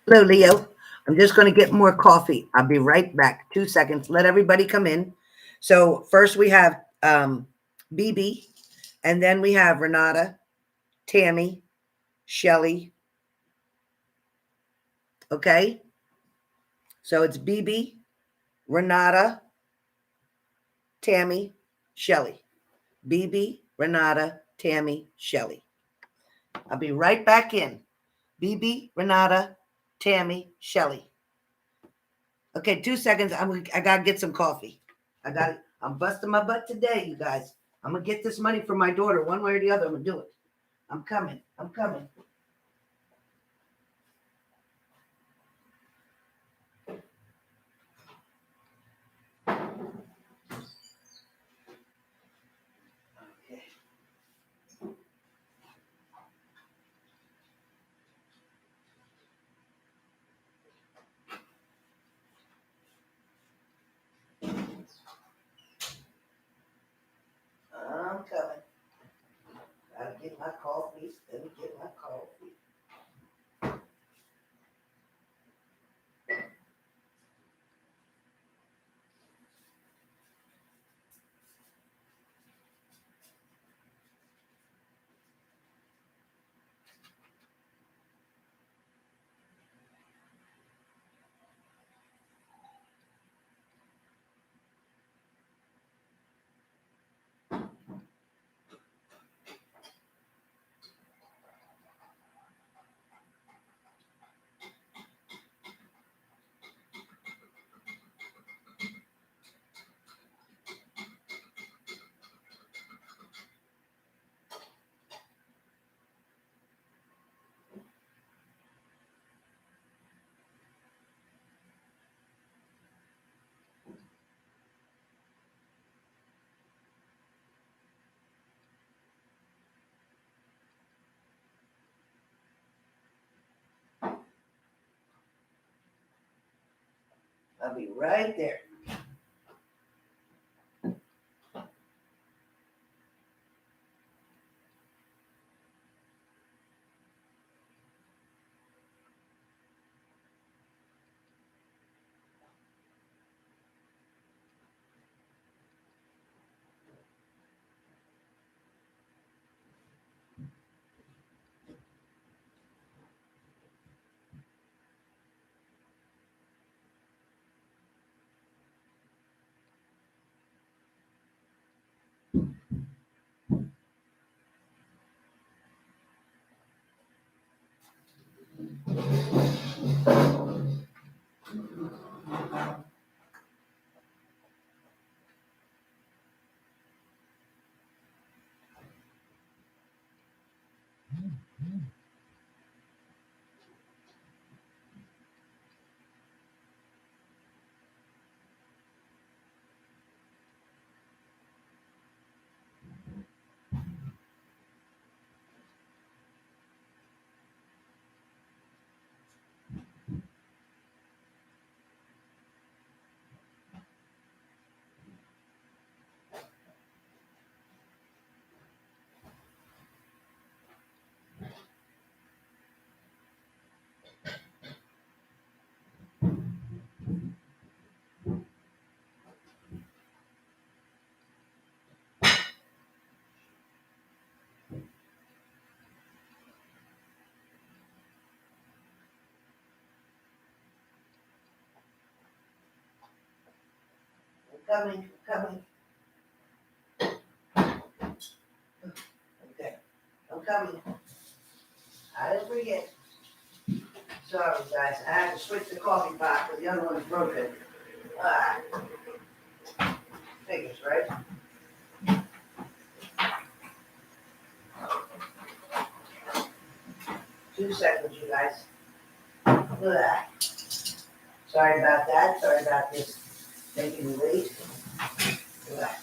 Hello, Leo. I'm just going to get more coffee. I'll be right back. 2 seconds. Let everybody come in. So first we have BB, and then we have Renata, Tammy, Shelly. Okay. So it's BB, Renata, Tammy, Shelly. BB, Renata, Tammy, Shelly. I'll be right back in. BB, Renata, Tammy, Shelly. Okay, 2 seconds. I gotta get some coffee. I'm busting my butt today, you guys. I'm gonna get this money for my daughter one way or the other. I'm gonna do it. I'm coming. I'm coming. Okay. I'm coming. Gotta get my coffee. Let me get my coffee. I'll be right there. I'm coming. I'm coming. Okay. I'm coming. I didn't forget. Sorry, guys. I had to switch the coffee pot because the other one's broken. Ah, figures, right? 2 seconds, you guys. Ah, sorry about that. Sorry about this making me wait. Ah.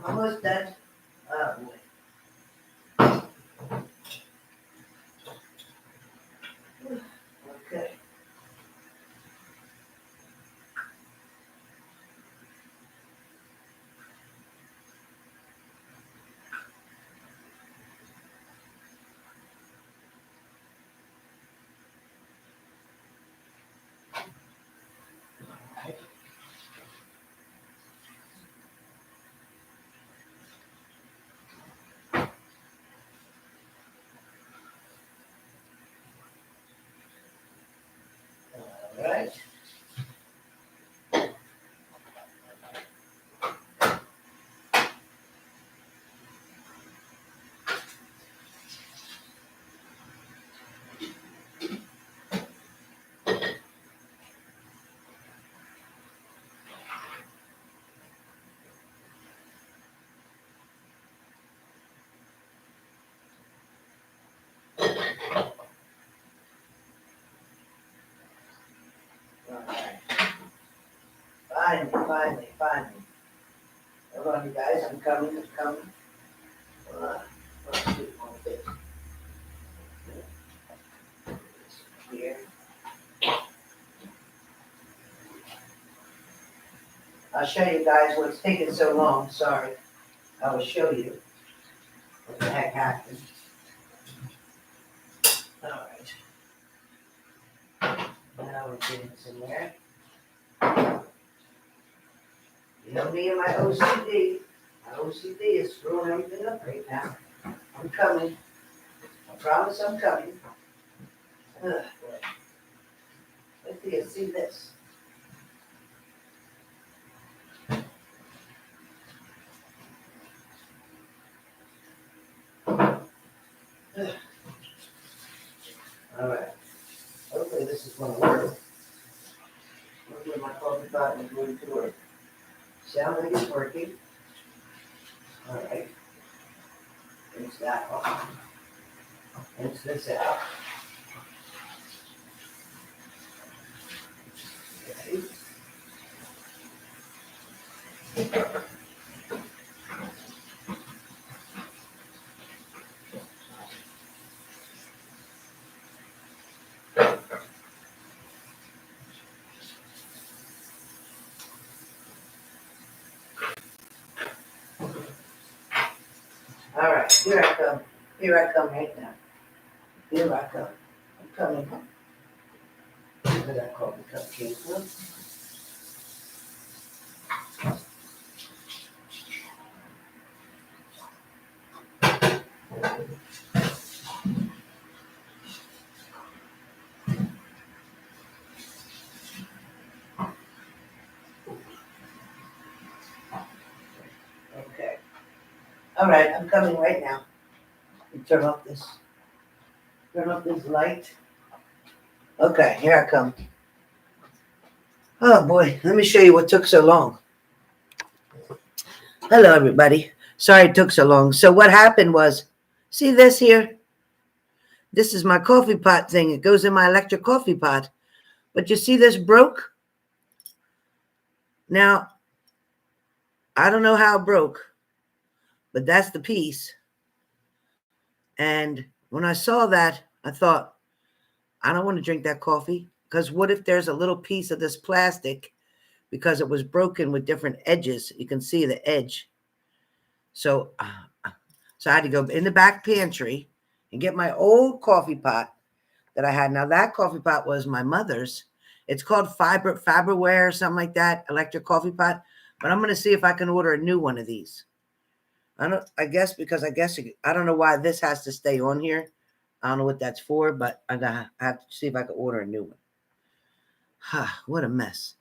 Almost done. Oh, boy. Okay. All right. All right. Finally. Hold on, you guys. I'm coming. Let's do one bit here. I'll show you guys what's taking so long. Sorry. I will show you what the heck happened. All right. Now we're getting somewhere. You know me and my OCD. My OCD is screwing everything up right now. I'm coming. I promise I'm coming. Ugh, boy. Wait till you see this. Ugh. All right. Hopefully this is going to work. Hopefully my coffee pot is going to work. Sounds like it's working. All right. Rinse that off. Rinse this out. Okay. All right, here I come. Here I come right now. Here I come. I'm coming. Where that coffee cup came from. Okay. All right, I'm coming right now. You turn off this light. Okay, here I come. Oh boy, let me show you what took so long. Hello, everybody. Sorry it took so long. So what happened was, see this here? This is my coffee pot thing. It goes in my electric coffee pot. But you see this broke? Now, I don't know how it broke, but that's the piece. And when I saw that, I thought, I don't want to drink that coffee, because what if there's a little piece of this plastic, because it was broken with different edges. You can see the edge. So I had to go in the back pantry and get my old coffee pot that I had. Now that coffee pot was my mother's. It's called Fiberware or something like that, electric coffee pot. But I'm going to see if I can order a new one of these. I don't know why this has to stay on here. I don't know what that's for, but I have to see if I can order a new one. What a mess.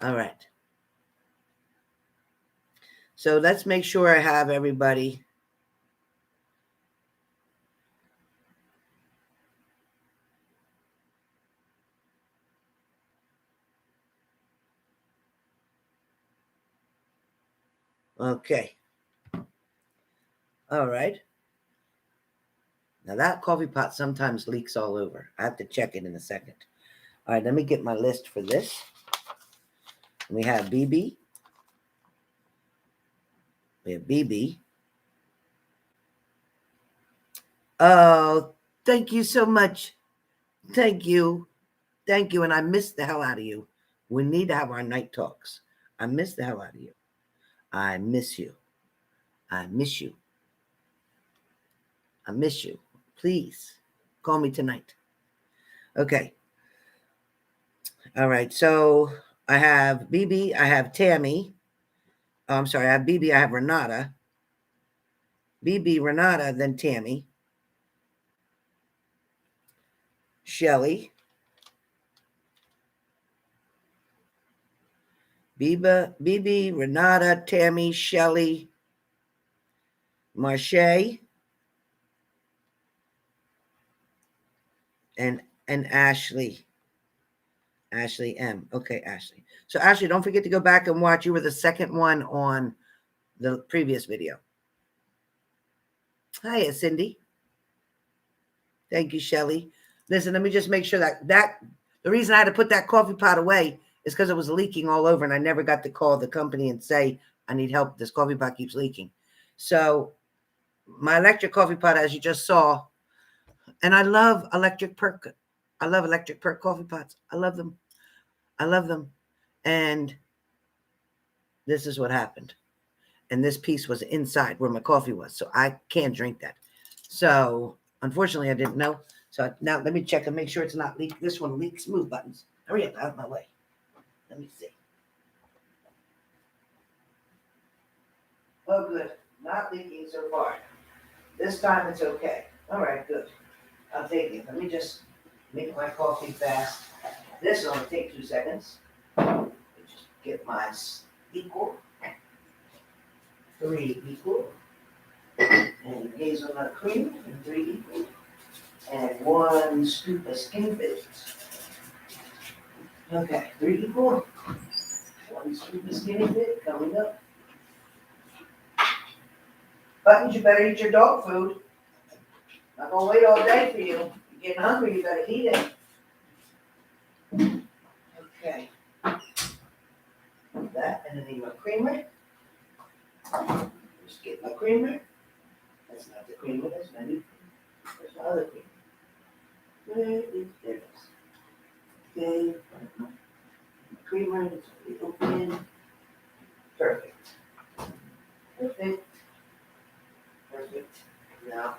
All right. So let's make sure I have everybody. Okay. All right. Now that coffee pot sometimes leaks all over. I have to check it in a second. All right, let me get my list for this. We have BB. We have BB. Oh, thank you so much. Thank you. Thank you. And I miss the hell out of you. We need to have our night talks. I miss the hell out of you. I miss you. I miss you. I miss you. Please call me tonight. Okay. All right. So I have BB. I have Tammy. Oh, I'm sorry. I have BB. I have Renata. BB, Renata, then Tammy. Shelly. BB, Renata, Tammy, Shelly, Marche, and Ashley. Ashley M. Okay, Ashley. So Ashley, don't forget to go back and watch. You were the second one on the previous video. Hiya, Cindy. Thank you, Shelly. Listen, let me just make sure that the reason I had to put that coffee pot away is because it was leaking all over, and I never got to call the company and say, I need help. This coffee pot keeps leaking. So my electric coffee pot, as you just saw, and I love electric perk. I love electric perk coffee pots. I love them. I love them. And this is what happened. And this piece was inside where my coffee was. So I can't drink that. So unfortunately, I didn't know. So now let me check and make sure it's not leak. This one leaks. Move buttons. Hurry up, out of my way. Let me see. Oh, good. Not leaking so far. This time it's okay. All right, good. I'll take it. Let me just make my coffee fast. This will only take 2 seconds. Just get my equal. 3 equal. And hazelnut cream, and 3 equal. And 1 scoop of Skinny Bits. Okay, 3 equal. 1 scoop of Skinny Bit coming up. Buttons, you better eat your dog food. Not gonna wait all day for you. You're getting hungry, you better eat it. Okay. That, and then need my creamer. Just get my creamer. That's not the creamer, that's my new creamer. There's my other creamer. There it is. Okay. Creamer, it's already open. Perfect. Perfect. Perfect. Now,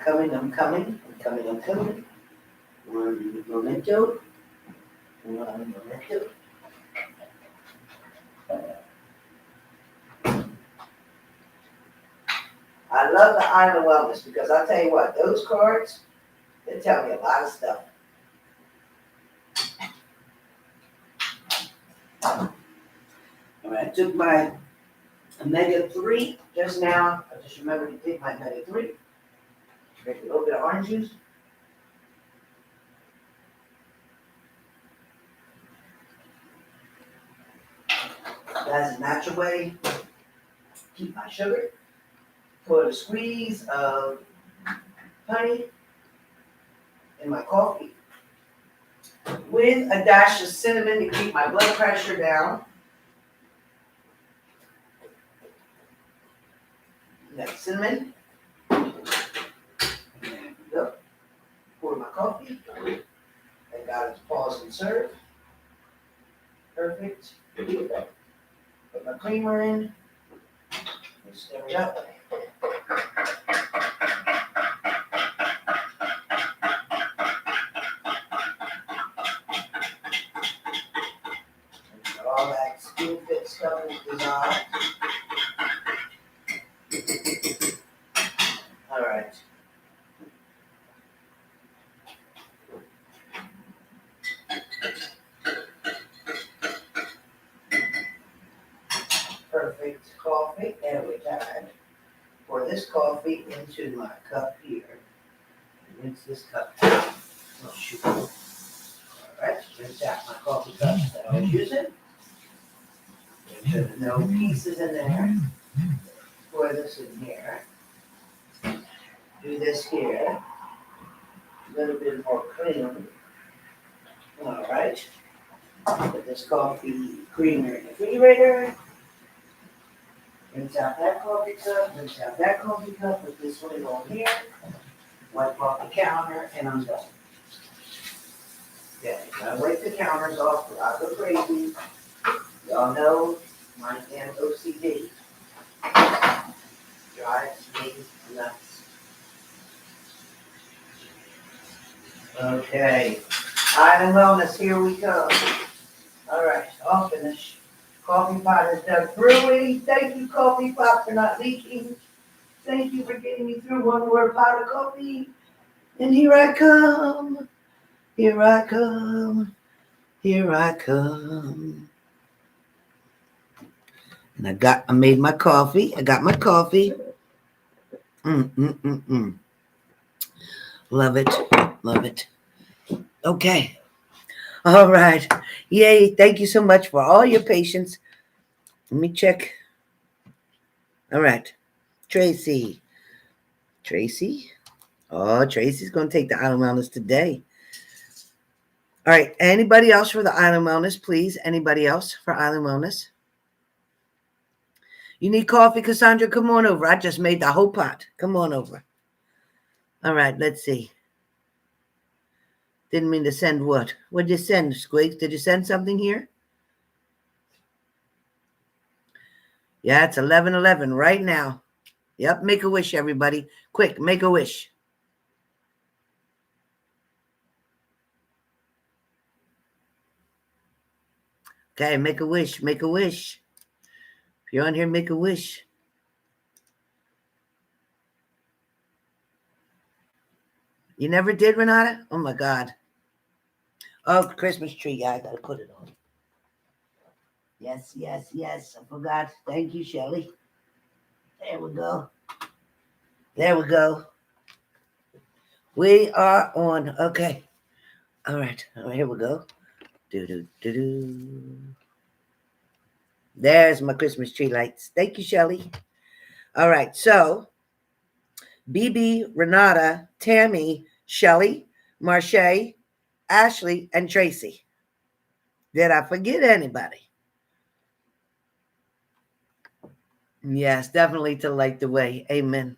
I'm coming. One momento. I love the Island Wellness because I'll tell you what, those cards, they tell me a lot of stuff. All right, I took my omega-3 just now. I just remembered to take my omega-3. Drink a little bit of orange juice. That's a natural way to keep my sugar. Put a squeeze of honey in my coffee with a dash of cinnamon to keep my blood pressure down. Next cinnamon. There we go. Pour my coffee. I got it to pause and serve. Perfect. Put my creamer in. Stir it up. Got all that skin fit stuff is dissolved. All right. Perfect coffee. And we time. Pour this coffee into my cup here. Rinse this cup out. Oh, shoot. All right. Rinse out my coffee cups that I was using. Make sure there's no pieces in there. Pour this in here. Do this here. A little bit more cream. All right. Put this coffee creamer in the refrigerator. Rinse out that coffee cup. Rinse out that coffee cup. Put this one on here. Wipe off the counter, and I'm done. Okay, I wipe the counters off, or I go crazy. Y'all know my damn OCD drives me nuts. Okay, Island Wellness, here we go. All right, I'll finish. Coffee pot is done brewing. Thank you, coffee pot, for not leaking. Thank you for getting me through one more pot of coffee. And here I come. Here I come. Here I come. And I made my coffee. I got my coffee. Love it. Love it. Okay. All right. Yay. Thank you so much for all your patience. Let me check. All right. Tracy. Tracy. Oh, Tracy's going to take the Island Wellness today. All right. Anybody else for the Island Wellness, please? Anybody else for Island Wellness? You need coffee, Cassandra? Come on over. I just made the whole pot. Come on over. All right. Let's see. Didn't mean to send what? What did you send, Squigs? Did you send something here? Yeah, it's 11:11 right now. Yep, make a wish, everybody. Quick, make a wish. Okay, make a wish, make a wish. If you're on here, make a wish. You never did, Renata? Oh, my God. Oh, Christmas tree. Yeah, I got to put it on. Yes, yes, yes. I forgot. Thank you, Shelly. There we go. There we go. We are on. Okay. All right. Here we go. Do-do-do-do. There's my Christmas tree lights. Thank you, Shelly. All right. So, BB, Renata, Tammy, Shelly, Marche, Ashley, and Tracy. Did I forget anybody? Yes, definitely to light the way. Amen.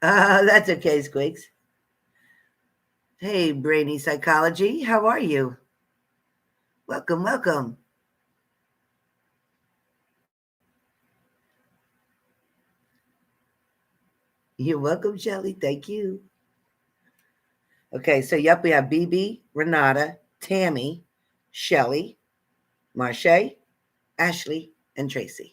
That's okay, Squigs. Hey, Brainy Psychology. How are you? Welcome, welcome. You're welcome, Shelly. Thank you. Okay, so yep, we have BB, Renata, Tammy, Shelly, Marche, Ashley, and Tracy.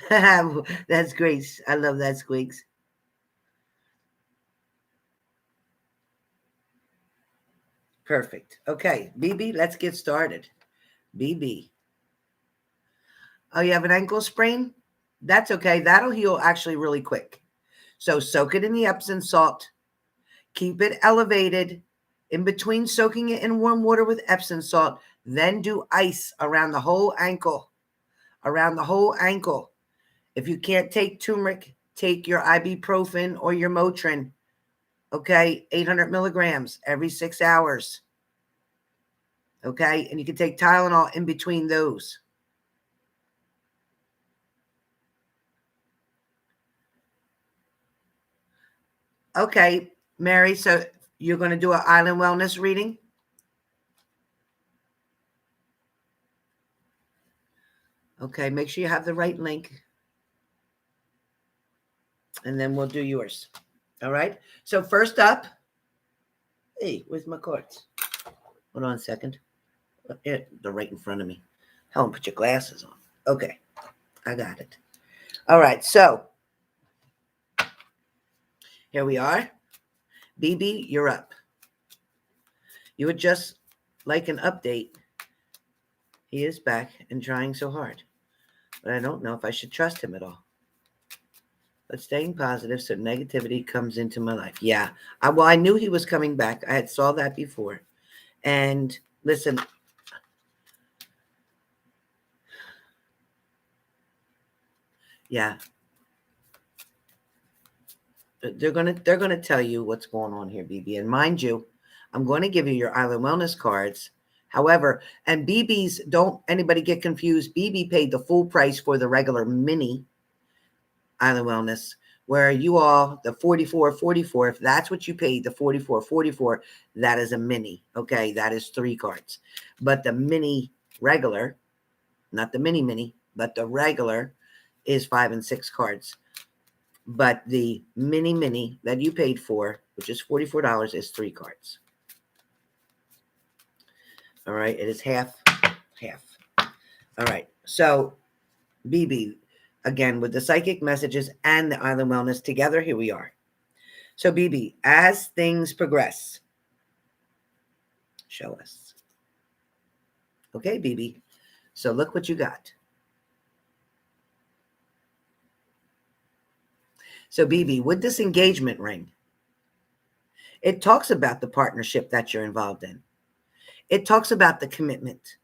That's great. I love that, Squigs. Perfect. Okay, BB, let's get started. BB. Oh, you have an ankle sprain? That's okay. That'll heal actually really quick. So soak it in the Epsom salt. Keep it elevated. In between soaking it in warm water with Epsom salt, then do ice around the whole ankle. Around the whole ankle. If you can't take turmeric, take your ibuprofen or your Motrin. Okay, 800 milligrams every 6 hours. Okay, and you can take Tylenol in between those. Okay, Mary, so you're going to do an Island Wellness reading? Okay, make sure you have the right link. And then we'll do yours. All right. So first up, hey, where's my cards? Hold on a second. They're right in front of me. Helen, put your glasses on. Okay, I got it. All right, so here we are. BB, you're up. You would just like an update. He is back and trying so hard. But I don't know if I should trust him at all. But staying positive so negativity comes into my life. Yeah. I knew he was coming back. I had saw that before. And listen, yeah, they're gonna tell you what's going on here, BB. And mind you, I'm going to give you your Island Wellness cards. However, and BB's, don't anybody get confused. BB paid the full price for the regular mini Island Wellness, where you all the 44.44. If that's what you paid, the 44.44, that is a mini. Okay, that is 3 cards. But the mini regular, not the mini, but the regular is 5 and 6 cards. But the mini that you paid for, which is $44, is 3 cards. All right, it is half. All right, so BB, again, with the psychic messages and the Island Wellness together, here we are. So BB, as things progress, show us. Okay, BB, so look what you got. So BB, with this engagement ring, it talks about the partnership that you're involved in. It talks about the commitment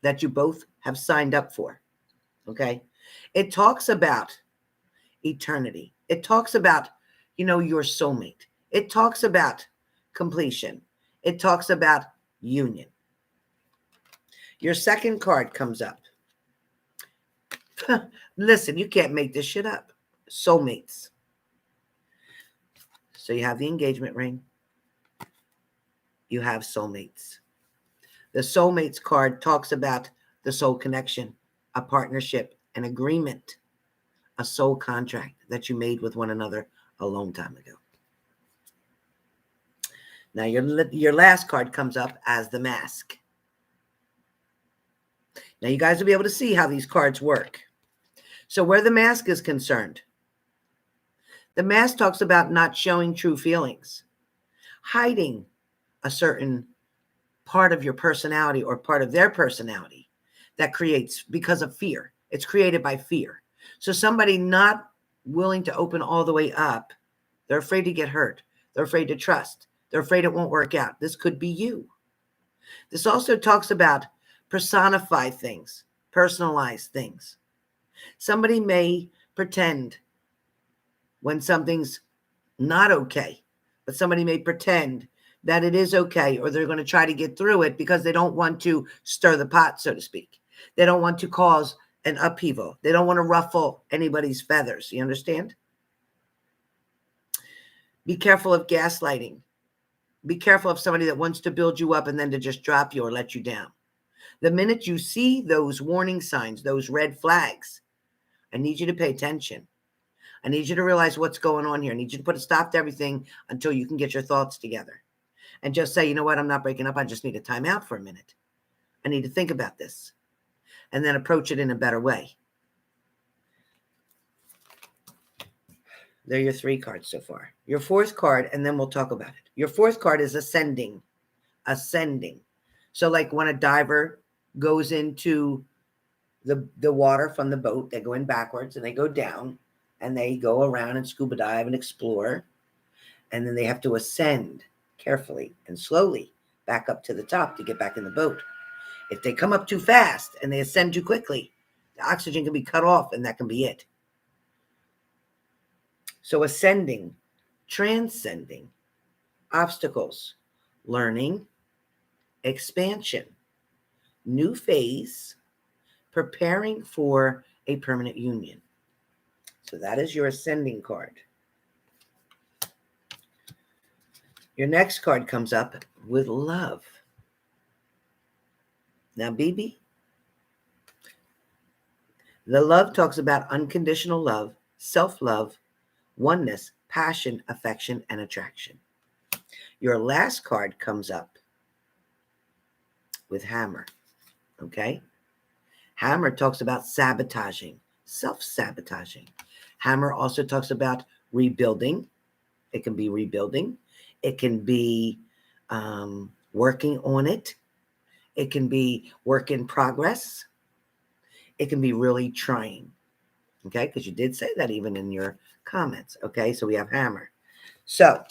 that you both have signed up for. Okay. It talks about eternity. It talks about, your soulmate. It talks about completion. It talks about union. Your second card comes up. Listen, you can't make this shit up. Soulmates. So you have the engagement ring. You have soulmates. The soulmates card talks about the soul connection, a partnership, an agreement, a soul contract that you made with one another a long time ago. Now your last card comes up as the mask. Now you guys will be able to see how these cards work. So where the mask is concerned, the mask talks about not showing true feelings, hiding a certain part of your personality or part of their personality that creates because of fear. It's created by fear. So somebody not willing to open all the way up, they're afraid to get hurt. They're afraid to trust. They're afraid it won't work out. This could be you. This also talks about personify things, personalize things. Somebody may pretend when something's not okay, but somebody may pretend that it is okay, or they're going to try to get through it because they don't want to stir the pot, so to speak. They don't want to cause an upheaval. They don't want to ruffle anybody's feathers. You understand? Be careful of gaslighting. Be careful of somebody that wants to build you up and then to just drop you or let you down. The minute you see those warning signs, those red flags, I need you to pay attention. I need you to realize what's going on here. I need you to put a stop to everything until you can get your thoughts together. And just say, you know what, I'm not breaking up. I just need a time out for a minute. I need to think about this. And then approach it in a better way. They're your 3 cards so far. Your 4th card, and then we'll talk about it. Your 4th card is ascending. Ascending. So like when a diver goes into the water from the boat, they go in backwards and they go down and they go around and scuba dive and explore. And then they have to ascend carefully and slowly back up to the top to get back in the boat. If they come up too fast and they ascend too quickly, the oxygen can be cut off and that can be it. So ascending, transcending, obstacles, learning, expansion, new phase, preparing for a permanent union. So that is your ascending card. Your next card comes up with love. Now, BB, the love talks about unconditional love, self-love, oneness, passion, affection, and attraction. Your last card comes up with hammer. Okay? Hammer talks about sabotaging, self-sabotaging. Hammer also talks about rebuilding. It can be rebuilding. It can be working on it. It can be work in progress. It can be really trying. Okay, because you did say that even in your comments. Okay, so we have hammer. So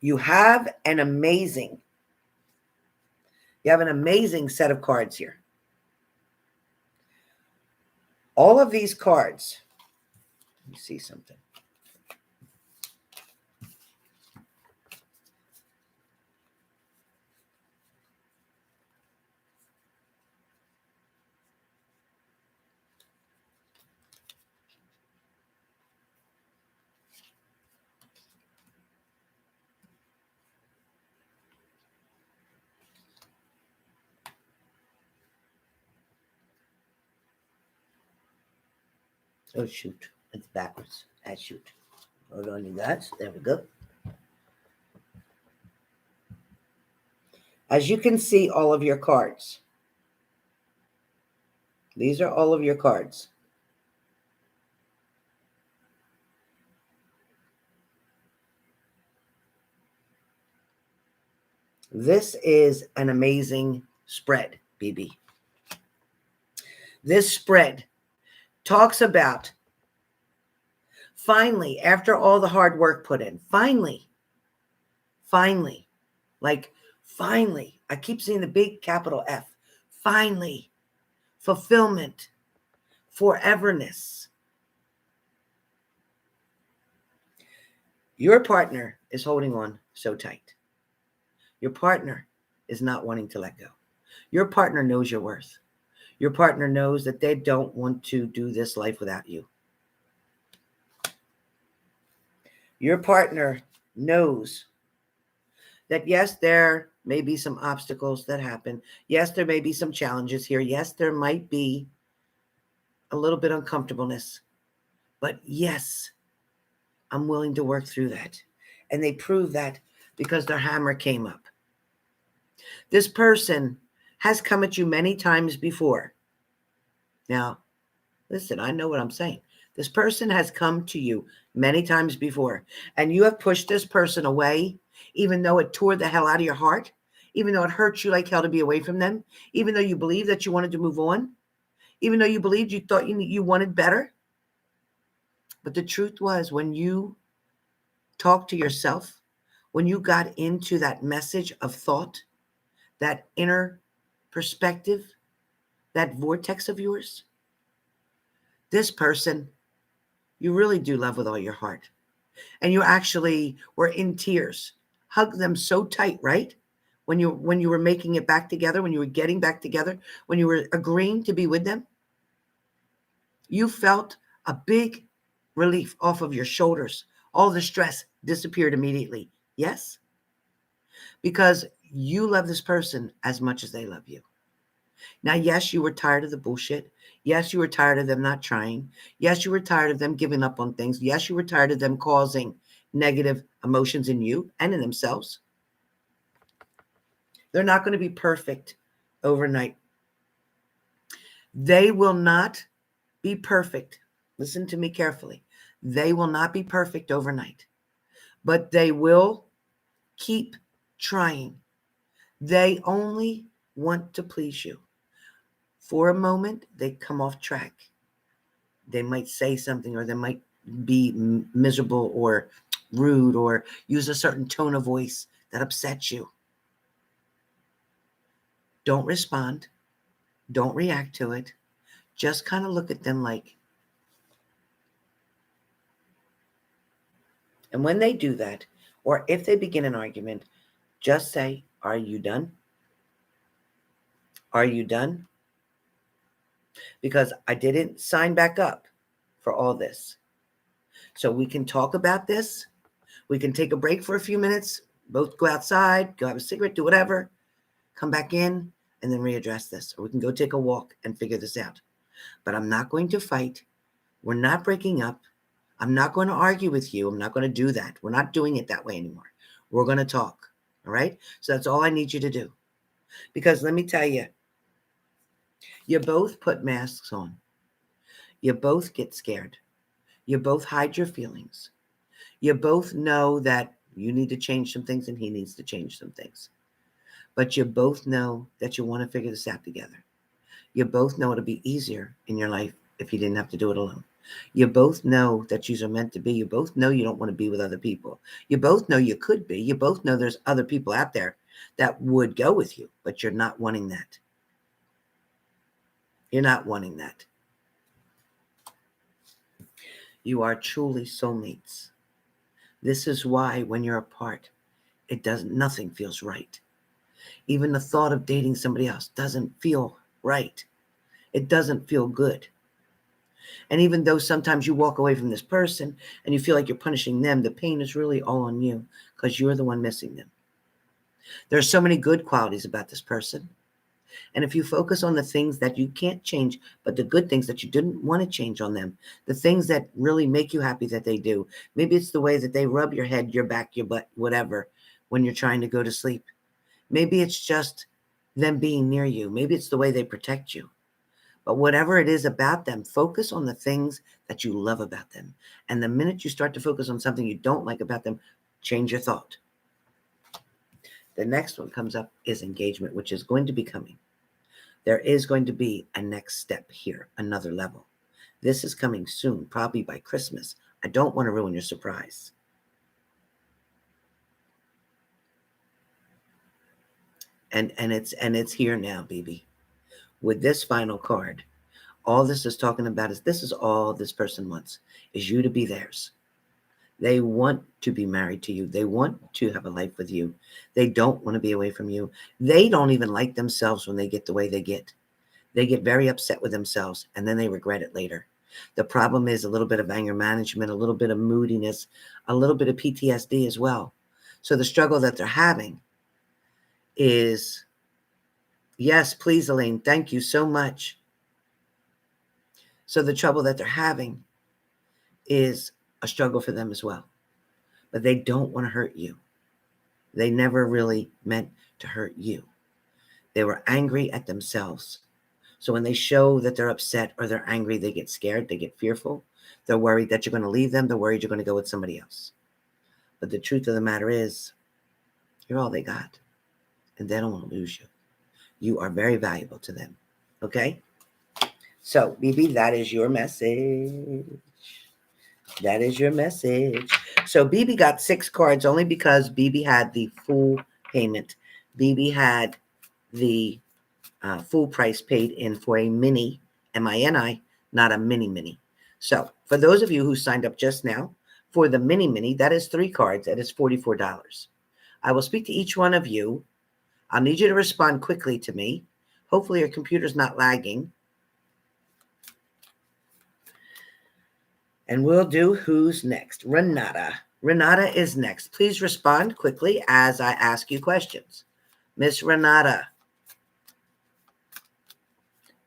you have an amazing set of cards here. All of these cards, let me see something. Oh, shoot. It's backwards. Shoot. Hold on, you guys. There we go. As you can see, all of your cards. These are all of your cards. This is an amazing spread, BB. This spread talks about finally, after all the hard work put in, finally, like finally, I keep seeing the big capital F, finally, fulfillment, foreverness. Your partner is holding on so tight. Your partner is not wanting to let go. Your partner knows your worth. Your partner knows that they don't want to do this life without you. Your partner knows that, yes, there may be some obstacles that happen. Yes, there may be some challenges here. Yes, there might be a little bit uncomfortableness. But yes, I'm willing to work through that. And they prove that because their hammer came up. This person has come at you many times before. Now, listen, I know what I'm saying. This person has come to you many times before, and you have pushed this person away, even though it tore the hell out of your heart, even though it hurt you like hell to be away from them, even though you believed that you wanted to move on, even though you believed you thought you wanted better. But the truth was, when you talked to yourself, when you got into that message of thought, that inner perspective, that vortex of yours, this person you really do love with all your heart. And you actually were in tears, hugged them so tight, right? When you were making it back together, when you were getting back together, when you were agreeing to be with them, you felt a big relief off of your shoulders. All the stress disappeared immediately. Yes? Because you love this person as much as they love you. Now, yes, you were tired of the bullshit. Yes, you were tired of them not trying. Yes, you were tired of them giving up on things. Yes, you were tired of them causing negative emotions in you and in themselves. They're not going to be perfect overnight. They will not be perfect. Listen to me carefully. They will not be perfect overnight, but they will keep trying. They only want to please you. For a moment, they come off track. They might say something, or they might be miserable or rude or use a certain tone of voice that upsets you. Don't respond. Don't react to it. Just kind of look at them like. And when they do that, or if they begin an argument, just say, "Are you done? Are you done?" Because I didn't sign back up for all this. So we can talk about this. We can take a break for a few minutes, both go outside, go have a cigarette, do whatever, come back in, and then readdress this. Or we can go take a walk and figure this out. But I'm not going to fight. We're not breaking up. I'm not going to argue with you. I'm not going to do that. We're not doing it that way anymore. We're going to talk. All right? So that's all I need you to do. Because let me tell you, you both put masks on. You both get scared. You both hide your feelings. You both know that you need to change some things and he needs to change some things. But you both know that you want to figure this out together. You both know it'll be easier in your life if you didn't have to do it alone. You both know that you are meant to be. You both know you don't want to be with other people. You both know you could be. You both know there's other people out there that would go with you, but you're not wanting that. You're not wanting that. You are truly soulmates. This is why when you're apart, nothing feels right. Even the thought of dating somebody else doesn't feel right. It doesn't feel good. And even though sometimes you walk away from this person and you feel like you're punishing them, the pain is really all on you because you're the one missing them. There are so many good qualities about this person. And if you focus on the things that you can't change, but the good things that you didn't want to change on them, the things that really make you happy that they do, maybe it's the way that they rub your head, your back, your butt, whatever, when you're trying to go to sleep. Maybe it's just them being near you. Maybe it's the way they protect you. But whatever it is about them, focus on the things that you love about them. And the minute you start to focus on something you don't like about them, change your thought. The next one comes up is engagement, which is going to be coming. There is going to be a next step here, another level. This is coming soon, probably by Christmas. I don't want to ruin your surprise. And it's here now, BB. With this final card, all this is talking about is this is all this person wants, is you to be theirs. They want to be married to you. They want to have a life with you. They don't want to be away from you. They don't even like themselves when they get the way they get. They get very upset with themselves, and then they regret it later. The problem is a little bit of anger management, a little bit of moodiness, a little bit of PTSD as well. So the struggle that they're having is, yes, please, Elaine, thank you so much. So the trouble that they're having is a struggle for them as well. But they don't want to hurt you. They never really meant to hurt you. They were angry at themselves. So when they show that they're upset or they're angry, they get scared, they get fearful. They're worried that you're going to leave them. They're worried you're going to go with somebody else. But the truth of the matter is, you're all they got. And they don't want to lose you. You are very valuable to them. Okay? So, BB, that is your message. That is your message. So BB got 6 cards only because BB had the full payment. BB had the full price paid in for a mini, M-I-N-I, not a mini. So for those of you who signed up just now, for the mini, that is 3 cards. That is $44. I will speak to each one of you. I'll need you to respond quickly to me. Hopefully your computer's not lagging. And we'll do who's next. Renata. Renata is next. Please respond quickly as I ask you questions. Miss Renata.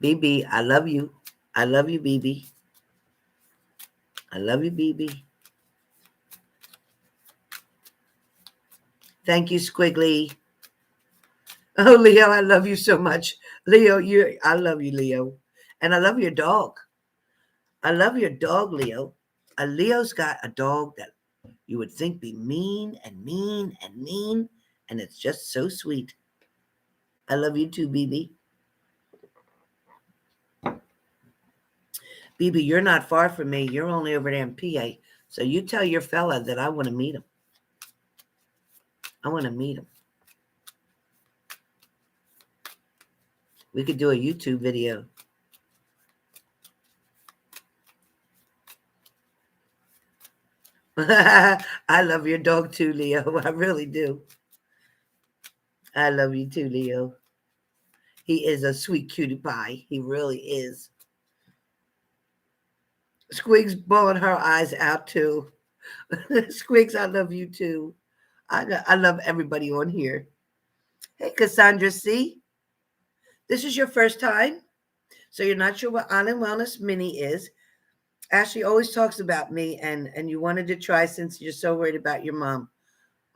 BB, I love you. I love you, BB. I love you, BB. Thank you, Squiggly. Oh, Leo, I love you so much. Leo, I love you, Leo. And I love your dog. I love your dog, Leo. Leo's got a dog that you would think be mean, and it's just so sweet. I love you too, BB. BB, you're not far from me. You're only over there in PA. So you tell your fella that I want to meet him. I want to meet him. We could do a YouTube video. I love your dog too, Leo. I really do. I love you too, Leo. He is a sweet cutie pie. He really is. Squigs blowing her eyes out too. Squigs, I love you too. I love everybody on here. Hey, Cassandra C. This is your first time? So you're not sure what Island Wellness Mini is. Ashley always talks about me, and you wanted to try since you're so worried about your mom.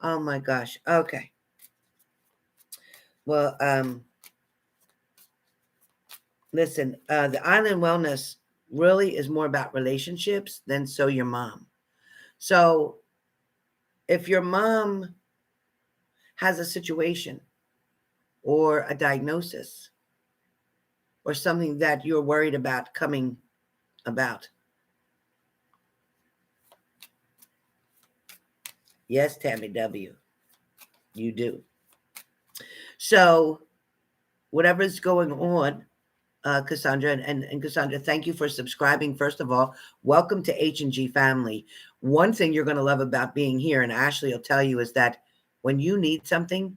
Oh my gosh. Okay. Well, listen, the Island Wellness really is more about relationships than so your mom. So if your mom has a situation or a diagnosis or something that you're worried about coming about. Yes, Tammy W. You do. So whatever's going on, Cassandra, and Cassandra, thank you for subscribing. First of all, welcome to H&G family. One thing you're going to love about being here, and Ashley will tell you, is that when you need something,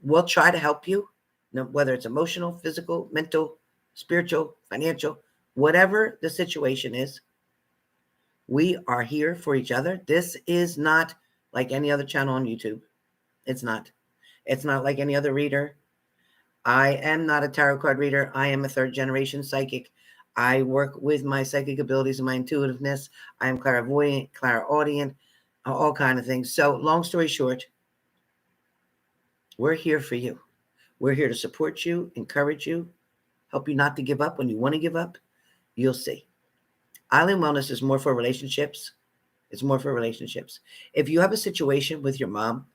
we'll try to help you, whether it's emotional, physical, mental, spiritual, financial, whatever the situation is. We are here for each other. This is not like any other channel on YouTube. It's not. It's not like any other reader. I am not a tarot card reader. I am a third generation psychic. I work with my psychic abilities and my intuitiveness. I am clairvoyant, clairaudient, all kind of things. So long story short, we're here for you. We're here to support you, encourage you, help you not to give up when you want to give up. You'll see. Island Wellness is more for relationships. It's more for relationships. If you have a situation with your mom,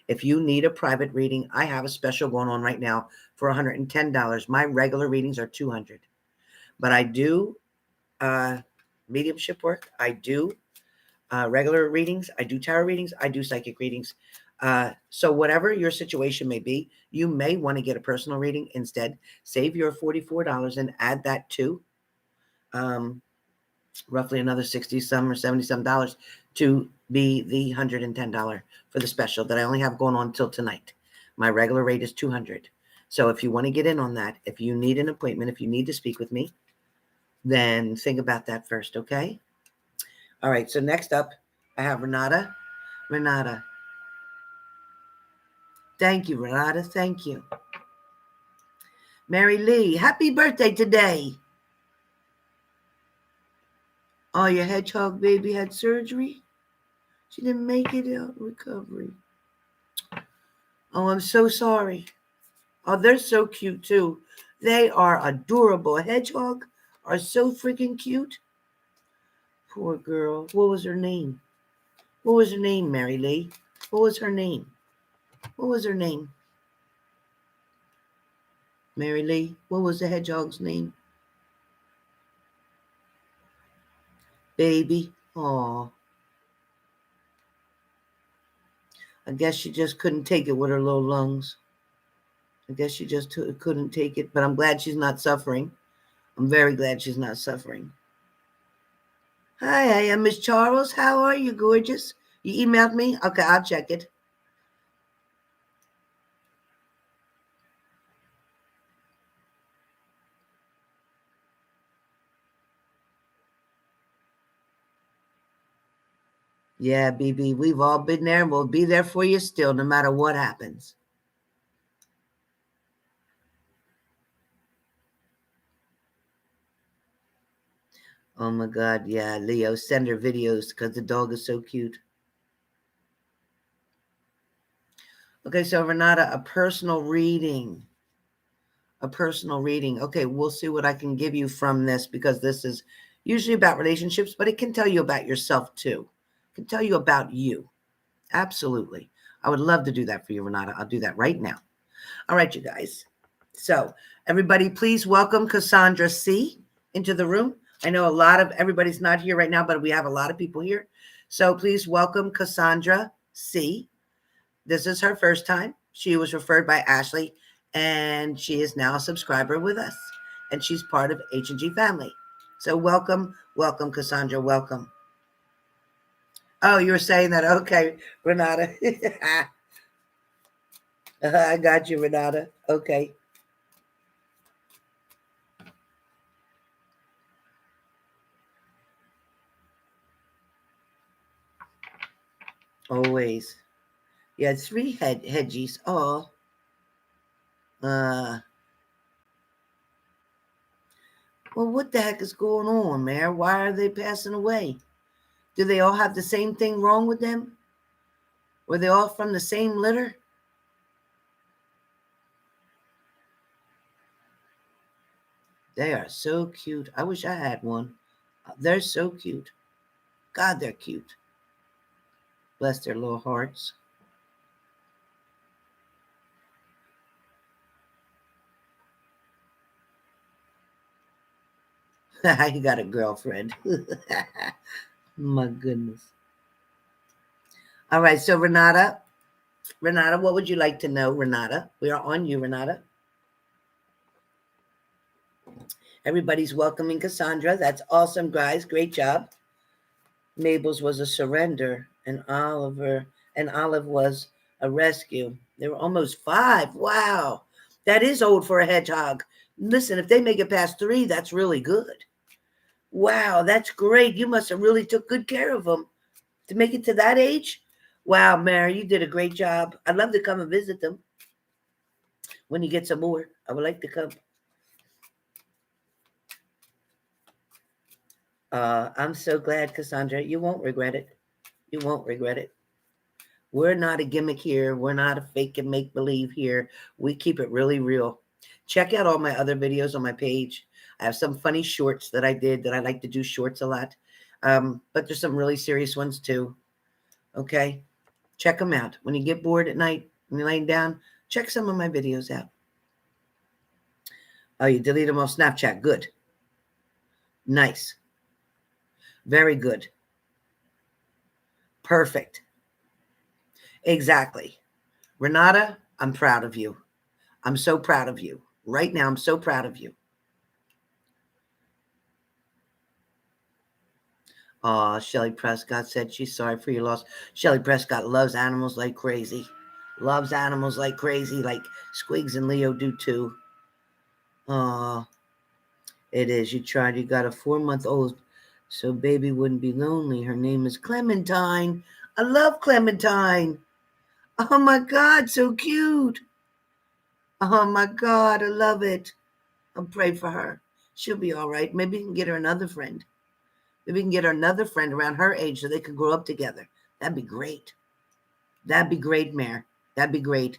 if you need a private reading, I have a special going on right now for $110. My regular readings are $200. But I do mediumship work. I do regular readings. I do tarot readings. I do psychic readings. So whatever your situation may be, you may want to get a personal reading instead. Save your $44 and add that to roughly another 60 some or 70 some dollars to be the $110 for the special that I only have going on until tonight. My regular rate is $200. So if you want to get in on that, if you need an appointment, if you need to speak with me, then think about that first, okay? All right, so next up, I have Renata. Renata. Thank you, Renata. Thank you. Mary Lee, happy birthday today. Oh, your hedgehog baby had surgery? She didn't make it out recovery. Oh, I'm so sorry. Oh, they're so cute too. They are adorable. A hedgehog are so freaking cute. Poor girl. What was her name? What was her name, Mary Lee? What was her name? What was her name? Mary Lee, what was the hedgehog's name? Baby. Aw. I guess she just couldn't take it with her little lungs. I guess she just couldn't take it, but I'm glad she's not suffering. I'm very glad she's not suffering. Hi, I'm Miss Charles. How are you, gorgeous? You emailed me? Okay, I'll check it. Yeah, BB, we've all been there and we'll be there for you still, no matter what happens. Oh my God, yeah, Leo, send her videos because the dog is so cute. Okay, so Renata, a personal reading. A personal reading. Okay, we'll see what I can give you from this because this is usually about relationships, but it can tell you about yourself too. It can tell you about you. Absolutely. I would love to do that for you, Renata. I'll do that right now. All right, you guys. So everybody, please welcome Cassandra C. into the room. I know a lot of everybody's not here right now, but we have a lot of people here. So please welcome Cassandra C. This is her first time. She was referred by Ashley, and she is now a subscriber with us, and she's part of H&G family. So welcome, welcome, Cassandra, welcome. Oh, you were saying that. Okay, Renata. I got you, Renata. Okay. Always. Yeah, 3 hedgies. Oh. Well, what the heck is going on, Mayor? Why are they passing away? Do they all have the same thing wrong with them? Were they all from the same litter? They are so cute. I wish I had one. They're so cute. God, they're cute. Bless their little hearts. You got a girlfriend. My goodness. All right, so Renata, what would you like to know, Renata? We are on you, Renata. Everybody's welcoming Cassandra. That's awesome, guys. Great job. Mabel's was a surrender, and Olive was a rescue. They were almost 5. Wow. That is old for a hedgehog. Listen, if they make it past 3, that's really good. Wow, that's great. You must have really took good care of them to make it to that age. Wow, Mary, you did a great job. I'd love to come and visit them when you get some more. I would like to come. I'm so glad, Cassandra. You won't regret it. You won't regret it. We're not a gimmick here. We're not a fake and make believe here. We keep it really real. Check out all my other videos on my page. I have some funny shorts that I did that I like to do shorts a lot. But there's some really serious ones too. Okay. Check them out. When you get bored at night and you're laying down, check some of my videos out. Oh, you delete them off Snapchat. Good. Nice. Very good. Perfect. Exactly. Renata, I'm proud of you. I'm so proud of you. Right now, I'm so proud of you. Shelley Prescott said she's sorry for your loss. Shelley Prescott loves animals like crazy. Loves animals like crazy, like Squigs and Leo do too. It is. You tried. You got a 4-month-old, so baby wouldn't be lonely. Her name is Clementine. I love Clementine. Oh my God, so cute. Oh my God, I love it. I'll pray for her. She'll be all right. Maybe we can get her another friend. Maybe we can get her another friend around her age so they can grow up together. That'd be great. That'd be great, Mare. That'd be great.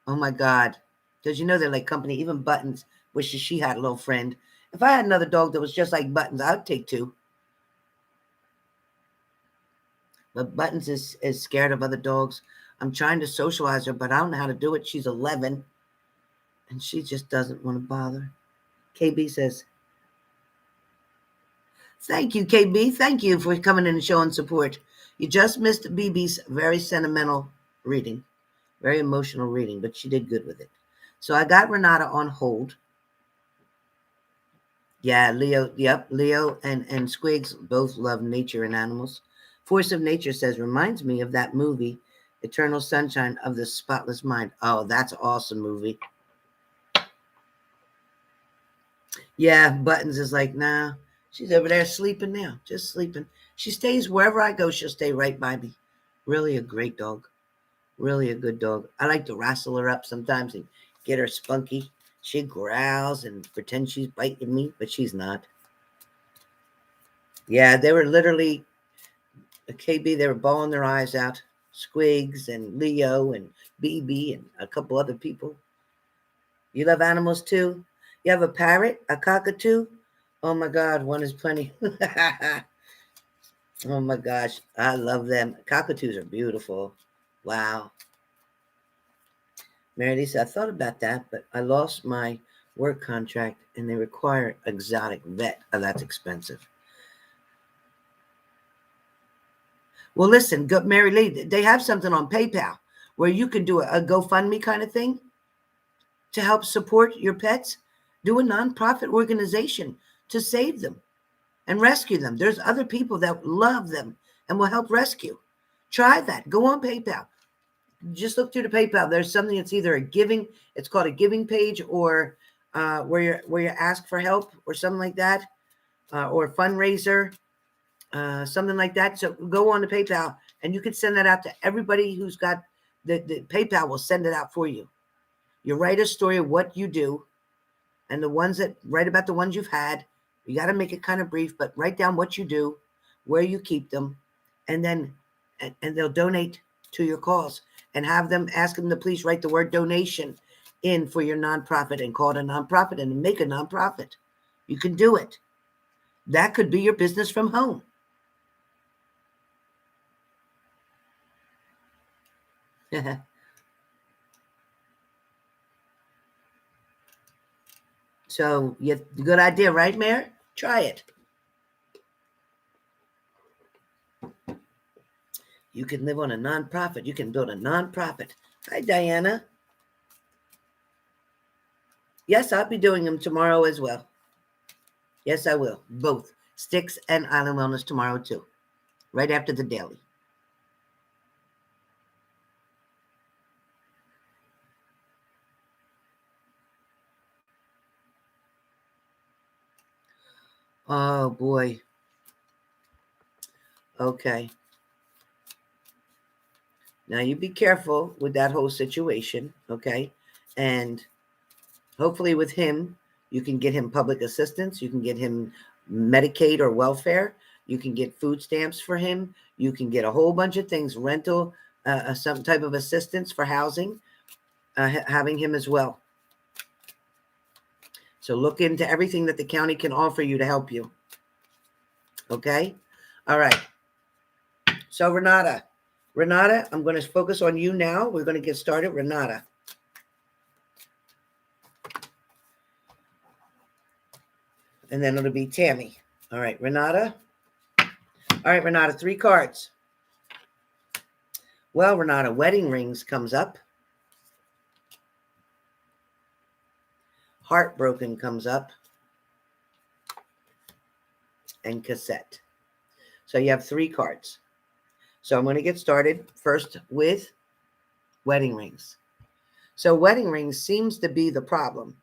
Oh my God. Because you know they're like company. Even Buttons wishes she had a little friend. If I had another dog that was just like Buttons, I'd take 2. But Buttons is scared of other dogs. I'm trying to socialize her, but I don't know how to do it. She's 11, and she just doesn't want to bother. KB says, thank you, KB. Thank you for coming in and showing support. You just missed BB's very sentimental reading, very emotional reading, but she did good with it. So I got Renata on hold. Yeah, Leo. Yep, Leo and Squigs both love nature and animals. Force of Nature says, reminds me of that movie, Eternal Sunshine of the Spotless Mind. Oh, that's an awesome movie. Yeah, Buttons is like, nah, she's over there sleeping now, just sleeping. She stays wherever I go, she'll stay right by me. Really a great dog. Really a good dog. I like to wrestle her up sometimes and get her spunky. She growls and pretends she's biting me, but she's not. Yeah, they were literally KB, they were bawling their eyes out. Squigs and Leo and BB and a couple other people. You love animals too? You have a parrot, a cockatoo? Oh my God, one is plenty. Oh my gosh, I love them. Cockatoos are beautiful. Wow. Mary Lisa, I thought about that, but I lost my work contract and they require exotic vet. Oh, that's expensive. Well, listen, Mary Lee, they have something on PayPal where you can do a GoFundMe kind of thing to help support your pets. Do a nonprofit organization to save them and rescue them. There's other people that love them and will help rescue. Try that. Go on PayPal. Just look through the PayPal. There's something that's either a giving, it's called a giving page, or where you ask for help or something like that, or a fundraiser, something like that. So go on to PayPal and you can send that out to everybody who's got the PayPal will send it out for you. You write a story of what you do, and the ones that write about the ones you've had, you got to make it kind of brief, but write down what you do, where you keep them, and then and they'll donate to your cause, and have them ask them to please write the word donation in for your nonprofit and call it a nonprofit and make a nonprofit. You can do it. That could be your business from home. So, good idea, right, Mayor? Try it. You can live on a nonprofit. You can build a nonprofit. Hi, Diana. Yes, I'll be doing them tomorrow as well. Yes, I will. Both Sticks and Island Wellness tomorrow, too. Right after the daily. Oh, boy. Okay. Now, you be careful with that whole situation, okay? And hopefully with him, you can get him public assistance. You can get him Medicaid or welfare. You can get food stamps for him. You can get a whole bunch of things, rental, some type of assistance for housing, having him as well. So look into everything that the county can offer you to help you. Okay? All right. So Renata, I'm going to focus on you now. We're going to get started. Renata. And then it'll be Tammy. All right, Renata. All right, Renata, 3 cards. Well, Renata, wedding rings comes up. Heartbroken comes up. And cassette. So you have 3 cards. So I'm going to get started first with wedding rings. So wedding rings seems to be the problem.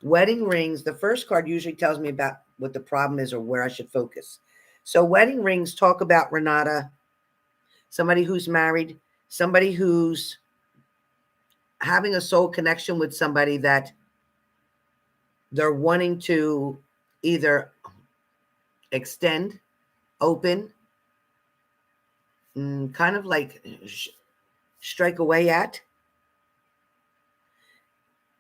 Wedding rings, the first card usually tells me about what the problem is or where I should focus. So wedding rings talk about, Renata, somebody who's married, somebody who's having a soul connection with somebody that they're wanting to either extend, open, kind of like strike away at.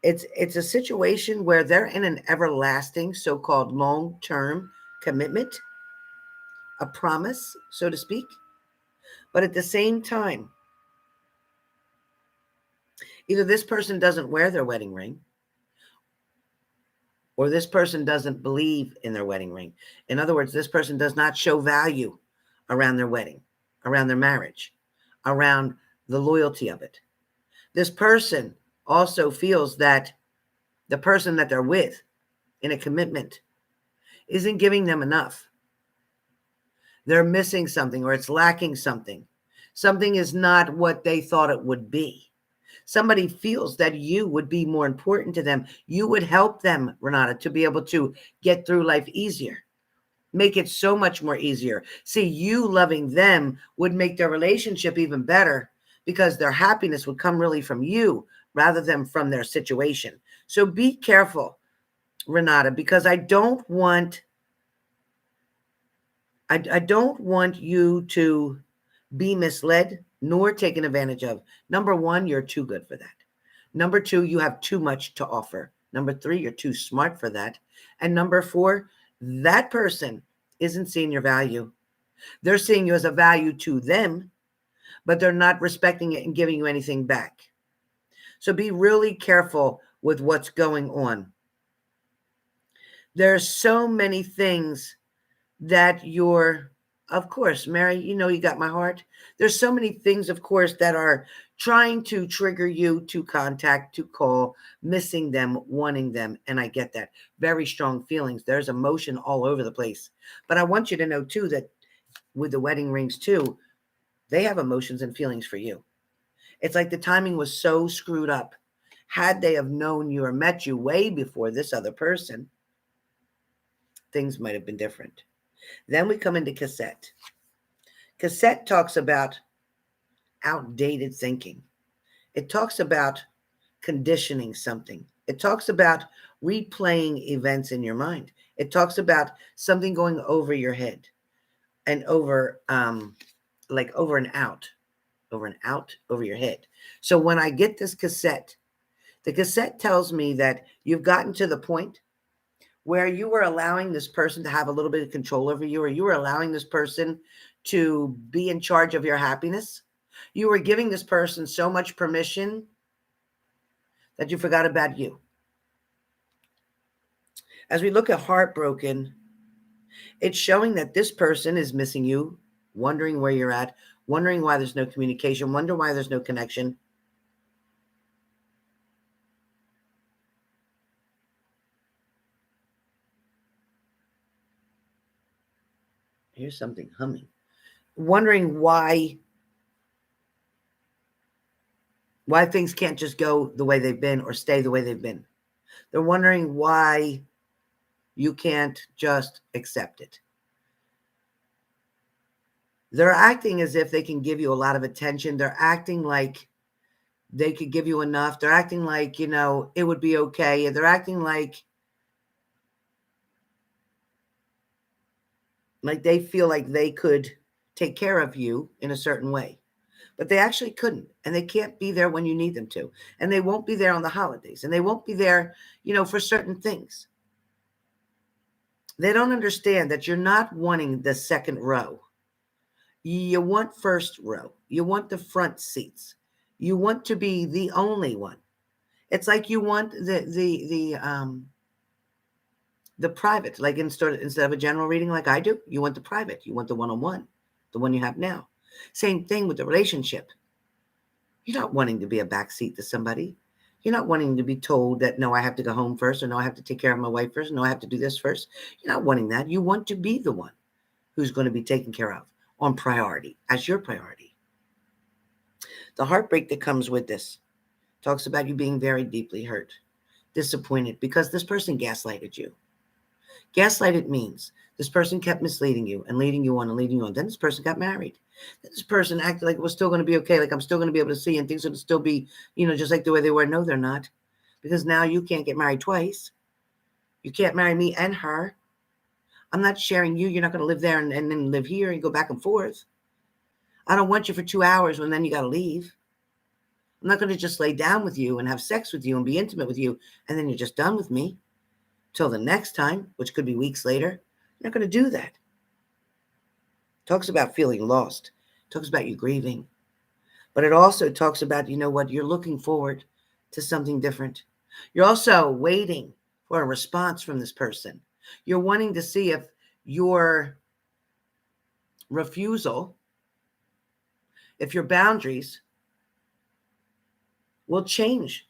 It's a situation where they're in an everlasting so-called long-term commitment, a promise, so to speak. But at the same time, either this person doesn't wear their wedding ring, or this person doesn't believe in their wedding ring. In other words, this person does not show value around their wedding, around their marriage, around the loyalty of it. This person also feels that the person that they're with in a commitment isn't giving them enough. They're missing something, or it's lacking something. Something is not what they thought it would be. Somebody feels that you would be more important to them. You would help them, Renata, to be able to get through life easier, make it so much more easier. See, you loving them would make their relationship even better because their happiness would come really from you rather than from their situation. So be careful, Renata, because I don't want you to be misled nor taken advantage of. Number 1, you're too good for that. Number 2, you have too much to offer. Number 3, you're too smart for that. And number 4, that person isn't seeing your value. They're seeing you as a value to them, but they're not respecting it and giving you anything back. So be really careful with what's going on. There's so many things that you're, of course, Mary, you know you got my heart. There's so many things, of course, that are trying to trigger you to contact, to call, missing them, wanting them. And I get that. Very strong feelings. There's emotion all over the place. But I want you to know, too, that with the wedding rings, too, they have emotions and feelings for you. It's like the timing was so screwed up. Had they have known you or met you way before this other person, things might have been different. Then we come into cassette. Cassette talks about outdated thinking. It talks about conditioning something. It talks about replaying events in your mind. It talks about something going over your head and over, like over and out, over your head. So when I get this cassette, the cassette tells me that you've gotten to the point where you were allowing this person to have a little bit of control over you, or you were allowing this person to be in charge of your happiness. You were giving this person so much permission that you forgot about you. As we look at heartbroken, it's showing that this person is missing you, wondering where you're at, wondering why there's no communication, wonder why there's no connection. Here's something humming. Wondering why things can't just go the way they've been or stay the way they've been. They're wondering why you can't just accept it. They're acting as if they can give you a lot of attention. They're acting like they could give you enough. They're acting like, it would be okay. They're acting like they feel like they could take care of you in a certain way. But they actually couldn't. And they can't be there when you need them to. And they won't be there on the holidays. And they won't be there, for certain things. They don't understand that you're not wanting the second row. You want first row. You want the front seats. You want to be the only one. It's like you want the private, like instead of a general reading like I do, you want the private. You want the one-on-one, the one you have now. Same thing with the relationship. You're not wanting to be a backseat to somebody. You're not wanting to be told that, no, I have to go home first, or no, I have to take care of my wife first, no, I have to do this first. You're not wanting that. You want to be the one who's going to be taken care of on priority, as your priority. The heartbreak that comes with this talks about you being very deeply hurt, disappointed, because this person gaslighted you. Gaslighted means this person kept misleading you and leading you on and leading you on. Then this person got married. Then this person acted like it was still going to be okay, like I'm still going to be able to see and things will still be, just like the way they were. No, they're not. Because now you can't get married twice. You can't marry me and her. I'm not sharing you. You're not going to live there and then live here and go back and forth. I don't want you for 2 hours when then you got to leave. I'm not going to just lay down with you and have sex with you and be intimate with you and then you're just done with me till the next time, which could be weeks later. You're not going to do that. Talks about feeling lost. Talks about you grieving. But it also talks about, you're looking forward to something different. You're also waiting for a response from this person. You're wanting to see if your refusal, if your boundaries will change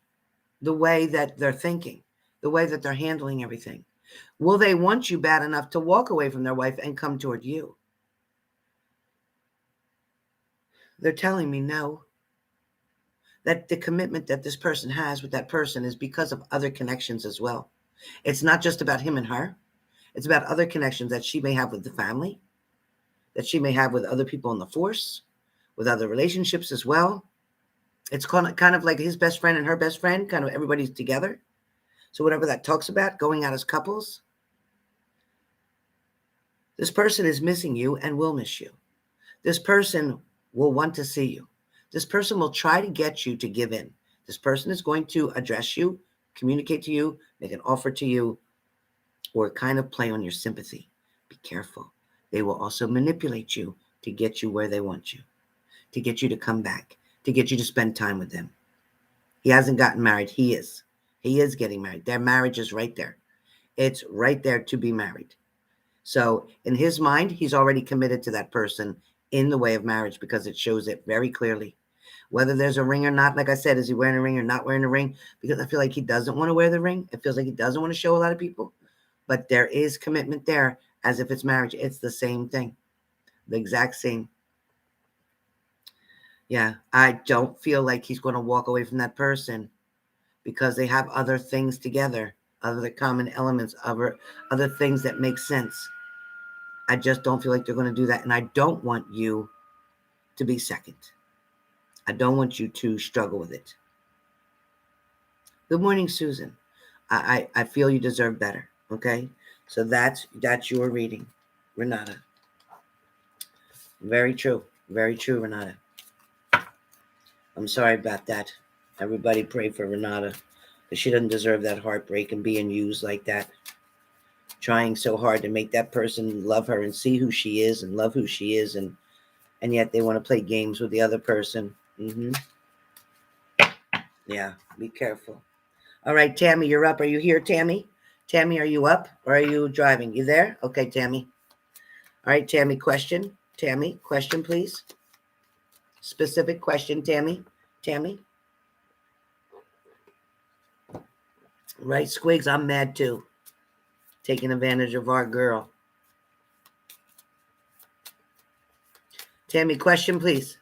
the way that they're thinking, the way that they're handling everything. Will they want you bad enough to walk away from their wife and come toward you? They're telling me no. That the commitment that this person has with that person is because of other connections as well. It's not just about him and her. It's about other connections that she may have with the family, that she may have with other people in the force, with other relationships as well. It's kind of like his best friend and her best friend, kind of everybody's together. So whatever that talks about, going out as couples, this person is missing you and will miss you. This person will want to see you. This person will try to get you to give in. This person is going to address you, communicate to you, make an offer to you, or kind of play on your sympathy. Be careful. They will also manipulate you to get you where they want you, to get you to come back, to get you to spend time with them. He hasn't gotten married. He is. He is getting married. Their marriage is right there. It's right there to be married. So in his mind, he's already committed to that person in the way of marriage because it shows it very clearly. Whether there's a ring or not, like I said, is he wearing a ring or not wearing a ring? Because I feel like he doesn't want to wear the ring. It feels like he doesn't want to show a lot of people. But there is commitment there as if it's marriage. It's the same thing. The exact same. Yeah, I don't feel like he's going to walk away from that person because they have other things together, other common elements, other things that make sense. I just don't feel like they're going to do that. And I don't want you to be second. I don't want you to struggle with it. Good morning, Susan. I feel you deserve better. Okay. So that's your reading, Renata. Very true. Very true, Renata. I'm sorry about that. Everybody pray for Renata because she doesn't deserve that heartbreak and being used like that. Trying so hard to make that person love her and see who she is and love who she is, and yet they want to play games with the other person. Yeah, be careful. All right, Tammy, you're up. Are you here, Tammy? Tammy, are you up or are you driving? You there? Okay, Tammy. All right, Tammy, question. Tammy, question, please. Specific question, Tammy. Tammy. Right, Squigs, I'm mad too. Taking advantage of our girl. Tammy, question, please.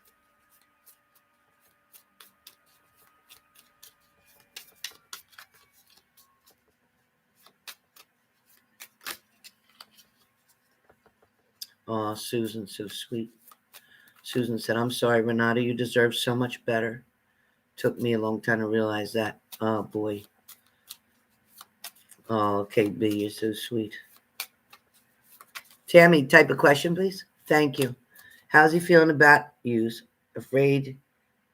Oh, Susan, so sweet. Susan said, I'm sorry, Renata, you deserve so much better. Took me a long time to realize that. Oh, boy. Oh, KB, you're so sweet. Tammy, type a question, please. Thank you. How's he feeling about yous? Afraid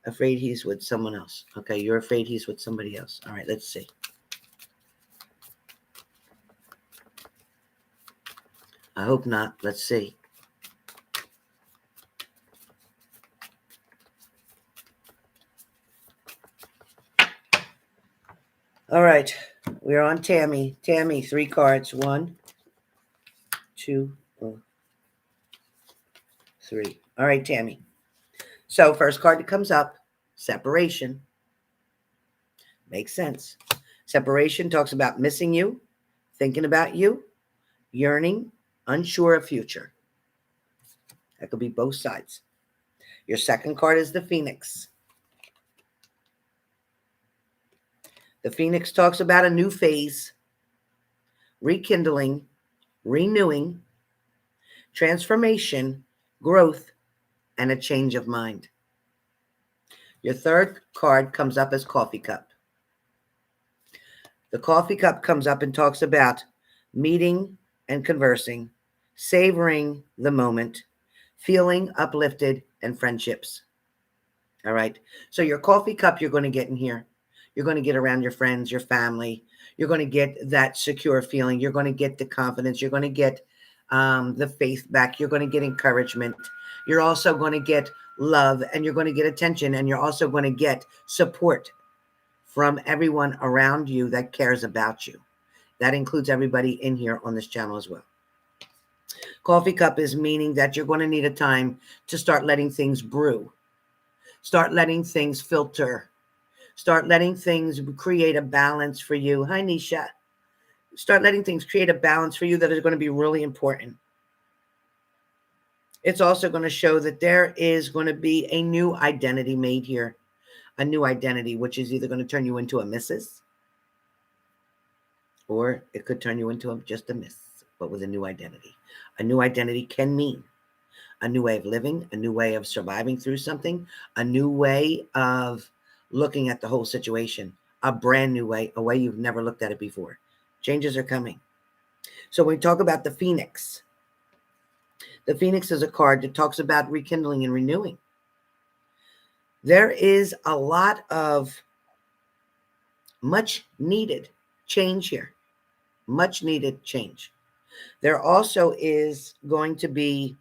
he's with someone else. Okay, you're afraid he's with somebody else. All right, let's see. I hope not. Let's see. All right, we're on Tammy. Tammy, 3 cards. 1, 2, 3. All right, Tammy. So first card that comes up, separation. Makes sense. Separation talks about missing you, thinking about you, yearning, unsure of future. That could be both sides. Your second card is the Phoenix. The Phoenix talks about a new phase, rekindling, renewing, transformation, growth, and a change of mind. Your third card comes up as Coffee Cup. The Coffee Cup comes up and talks about meeting and conversing, savoring the moment, feeling uplifted, and friendships. All right. So your coffee cup you're going to get in here. You're going to get around your friends, your family. You're going to get that secure feeling. You're going to get the confidence. You're going to get the faith back. You're going to get encouragement. You're also going to get love, and you're going to get attention, and you're also going to get support from everyone around you that cares about you. That includes everybody in here on this channel as well. Coffee cup is meaning that you're going to need a time to start letting things brew. Start letting things filter. Start letting things create a balance for you. Hi, Nisha. Start letting things create a balance for you that is going to be really important. It's also going to show that there is going to be a new identity made here. A new identity, which is either going to turn you into a Mrs. or it could turn you into just a Miss, but with a new identity. A new identity can mean a new way of living, a new way of surviving through something, a new way of looking at the whole situation, a brand new way, a way you've never looked at it before. Changes are coming. So when we talk about the Phoenix, the Phoenix is a card that talks about rekindling and renewing. There is a lot of much needed change here. Much needed change. There also is going to be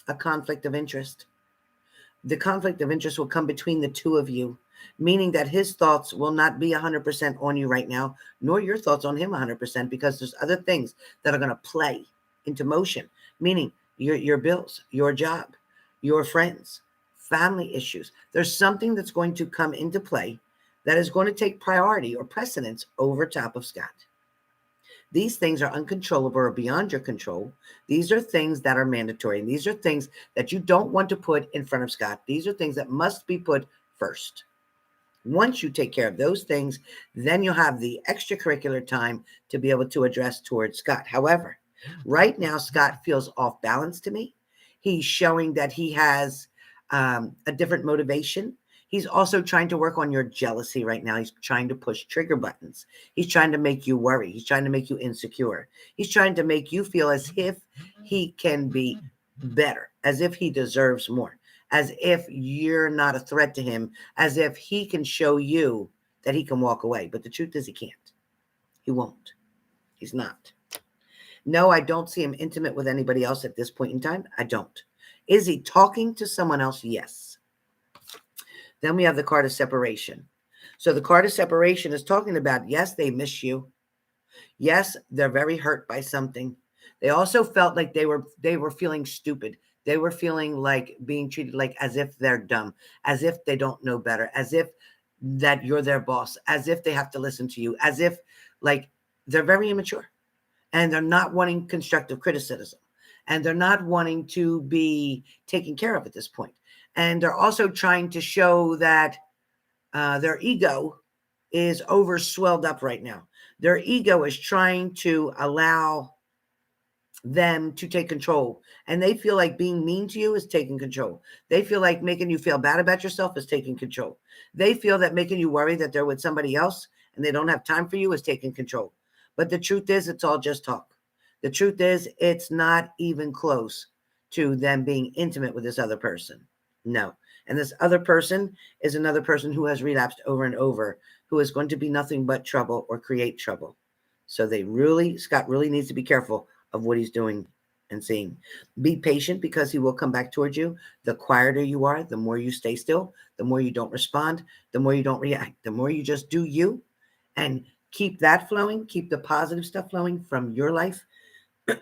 a conflict of interest. The conflict of interest will come between the two of you, meaning that his thoughts will not be 100% on you right now, nor your thoughts on him 100%, because there's other things that are going to play into motion, meaning your bills, your job, your friends, family issues. There's something that's going to come into play that is going to take priority or precedence over top of Scott. These things are uncontrollable or beyond your control. These are things that are mandatory. And these are things that you don't want to put in front of Scott. These are things that must be put first. Once you take care of those things, then you'll have the extracurricular time to be able to address towards Scott. However, right now, Scott feels off balance to me. He's showing that he has a different motivation. He's also trying to work on your jealousy right now. He's trying to push trigger buttons. He's trying to make you worry. He's trying to make you insecure. He's trying to make you feel as if he can be better, as if he deserves more, as if you're not a threat to him, as if he can show you that he can walk away. But the truth is he can't. He won't. He's not. No, I don't see him intimate with anybody else at this point in time. I don't. Is he talking to someone else? Yes. Then we have the card of separation. So the card of separation is talking about, yes, they miss you. Yes, they're very hurt by something. They also felt like they were feeling stupid. They were feeling like being treated like as if they're dumb, as if they don't know better, as if that you're their boss, as if they have to listen to you, as if like they're very immature and they're not wanting constructive criticism and they're not wanting to be taken care of at this point. And they're also trying to show that their ego is over swelled up right now. Their ego is trying to allow them to take control. And they feel like being mean to you is taking control. They feel like making you feel bad about yourself is taking control. They feel that making you worry that they're with somebody else and they don't have time for you is taking control. But the truth is, it's all just talk. The truth is, it's not even close to them being intimate with this other person. No. And this other person is another person who has relapsed over and over, who is going to be nothing but trouble or create trouble. So Scott really needs to be careful of what he's doing and saying. Be patient because he will come back towards you. The quieter you are, the more you stay still, the more you don't respond, the more you don't react, the more you just do you and keep that flowing, keep the positive stuff flowing from your life,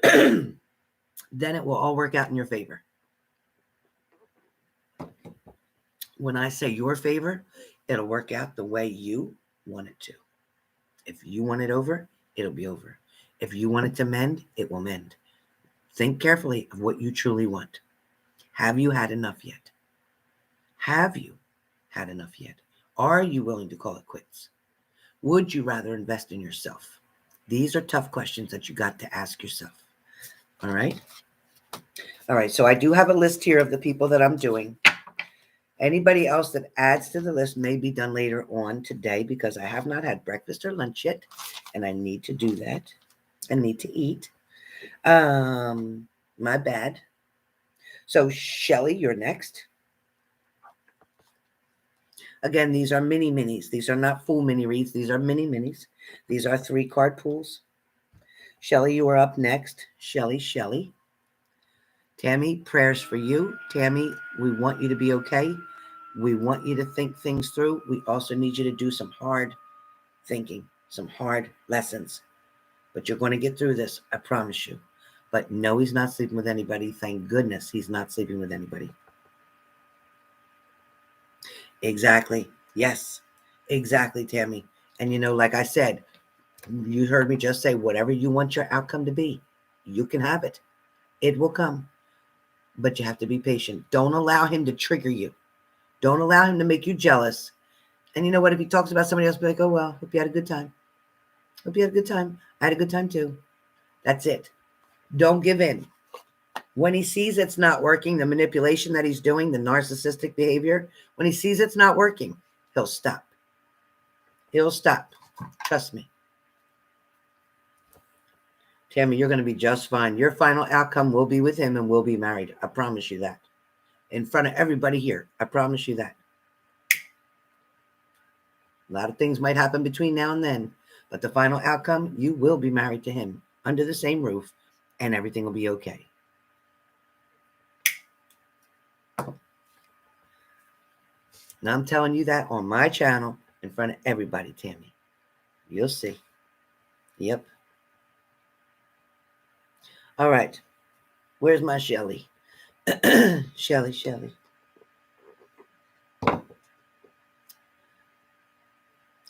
then it will all work out in your favor. When I say your favor, it'll work out the way you want it to. If you want it over, it'll be over. If you want it to mend, it will mend. Think carefully of what you truly want. Have you had enough yet? Have you had enough yet? Are you willing to call it quits? Would you rather invest in yourself? These are tough questions that you got to ask yourself. All right? All right, so I do have a list here of the people that I'm doing. Anybody else that adds to the list may be done later on today because I have not had breakfast or lunch yet, and I need to do that. I need to eat. My bad. So Shelly, you're next. Again, these are mini minis. These are not full mini reads. These are mini minis. These are 3-card pools. Shelly, you are up next. Shelly. Tammy, prayers for you. Tammy, we want you to be okay. We want you to think things through. We also need you to do some hard thinking, some hard lessons. But you're going to get through this, I promise you. But no, he's not sleeping with anybody. Thank goodness he's not sleeping with anybody. Exactly. Yes, exactly, Tammy. And like I said, you heard me just say, whatever you want your outcome to be, you can have it. It will come. But you have to be patient. Don't allow him to trigger you. Don't allow him to make you jealous. And you know what? If he talks about somebody else, be like, oh, well, hope you had a good time. Hope you had a good time. I had a good time too. That's it. Don't give in. When he sees it's not working, the manipulation that he's doing, the narcissistic behavior, when he sees it's not working, he'll stop. He'll stop. Trust me. Tammy, you're going to be just fine. Your final outcome will be with him and we'll be married. I promise you that. In front of everybody here. I promise you that. A lot of things might happen between now and then, but the final outcome, you will be married to him under the same roof and everything will be okay. And I'm telling you that on my channel in front of everybody, Tammy. You'll see. Yep. All right. Where's my Shelly? Shelly.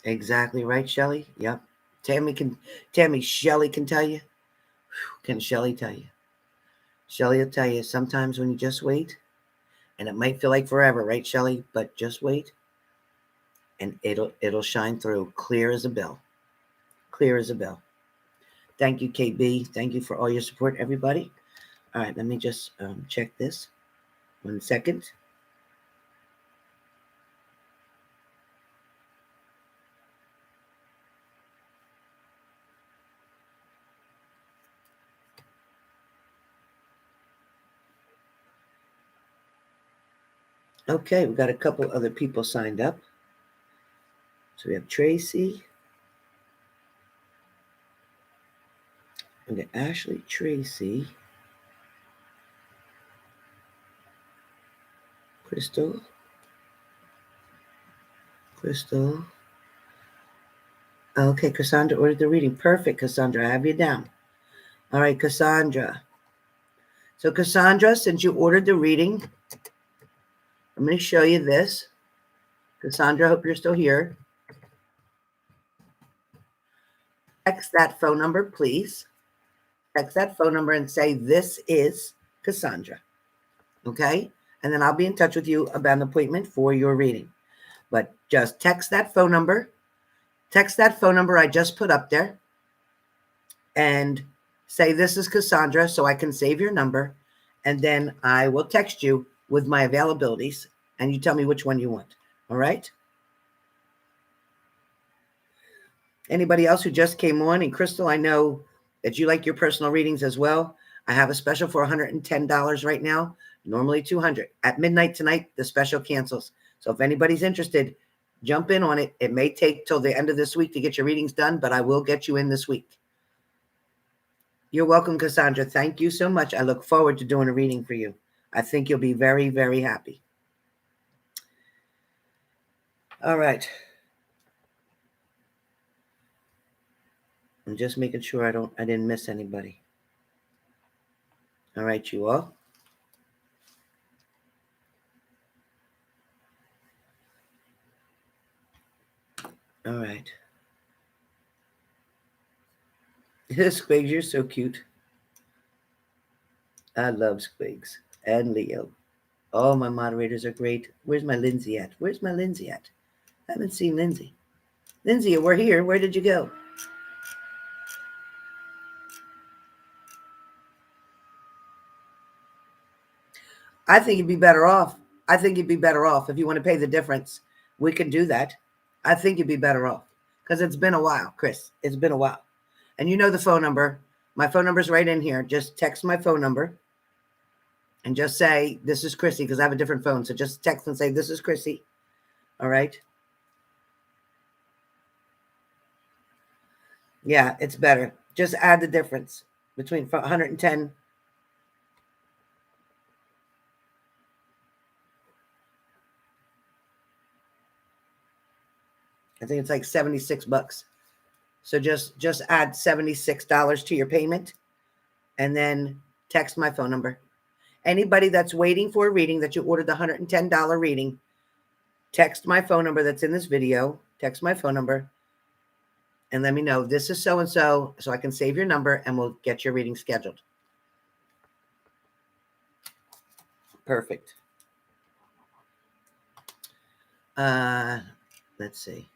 Exactly right, Shelly. Yep. Shelly can tell you. Can Shelly tell you? Shelly will tell you sometimes when you just wait, and it might feel like forever, right, Shelly? But just wait, and it'll shine through clear as a bell. Clear as a bell. Thank you, KB. Thank you for all your support, everybody. All right, let me just check this. 1 second. Okay, we've got a couple other people signed up. So we have Tracy. Okay, Ashley, Tracy. Crystal. Okay, Cassandra ordered the reading. Perfect, Cassandra. I have you down. All right, Cassandra. So, Cassandra, since you ordered the reading, I'm going to show you this. Cassandra, I hope you're still here. Text that phone number, please. Text that phone number and say, "This is Cassandra." Okay? And then I'll be in touch with you about an appointment for your reading. But just text that phone number. Text that phone number I just put up there and say, "This is Cassandra," so I can save your number. And then I will text you with my availabilities and you tell me which one you want. All right? Anybody else who just came on? And Crystal, I know that you like your personal readings as well. I have a special for $110 right now, normally $200. At midnight tonight, the special cancels. So if anybody's interested, jump in on it. It may take till the end of this week to get your readings done, but I will get you in this week. You're welcome, Cassandra. Thank you so much. I look forward to doing a reading for you. I think you'll be very, very happy. All right. I'm just making sure I didn't miss anybody. All right, you all. All right. Squigs, you're so cute. I love Squigs and Leo. All my moderators are great. Where's my Lindsay at? Where's my Lindsay at? I haven't seen Lindsay. Lindsay, we're here. Where did you go? I think you'd be better off. I think you'd be better off if you want to pay the difference. We can do that. I think you'd be better off because it's been a while, Chris. It's been a while. And you know the phone number. My phone number's right in here. Just text my phone number and just say, "This is Chrissy," because I have a different phone. So just text and say, "This is Chrissy." All right. Yeah, it's better. Just add the difference between 110. I think it's like $76. So just add $76 to your payment and then text my phone number. Anybody that's waiting for a reading that you ordered the $110 reading, text my phone number that's in this video. Text my phone number and let me know this is so and so I can save your number and we'll get your reading scheduled. Perfect. Let's see.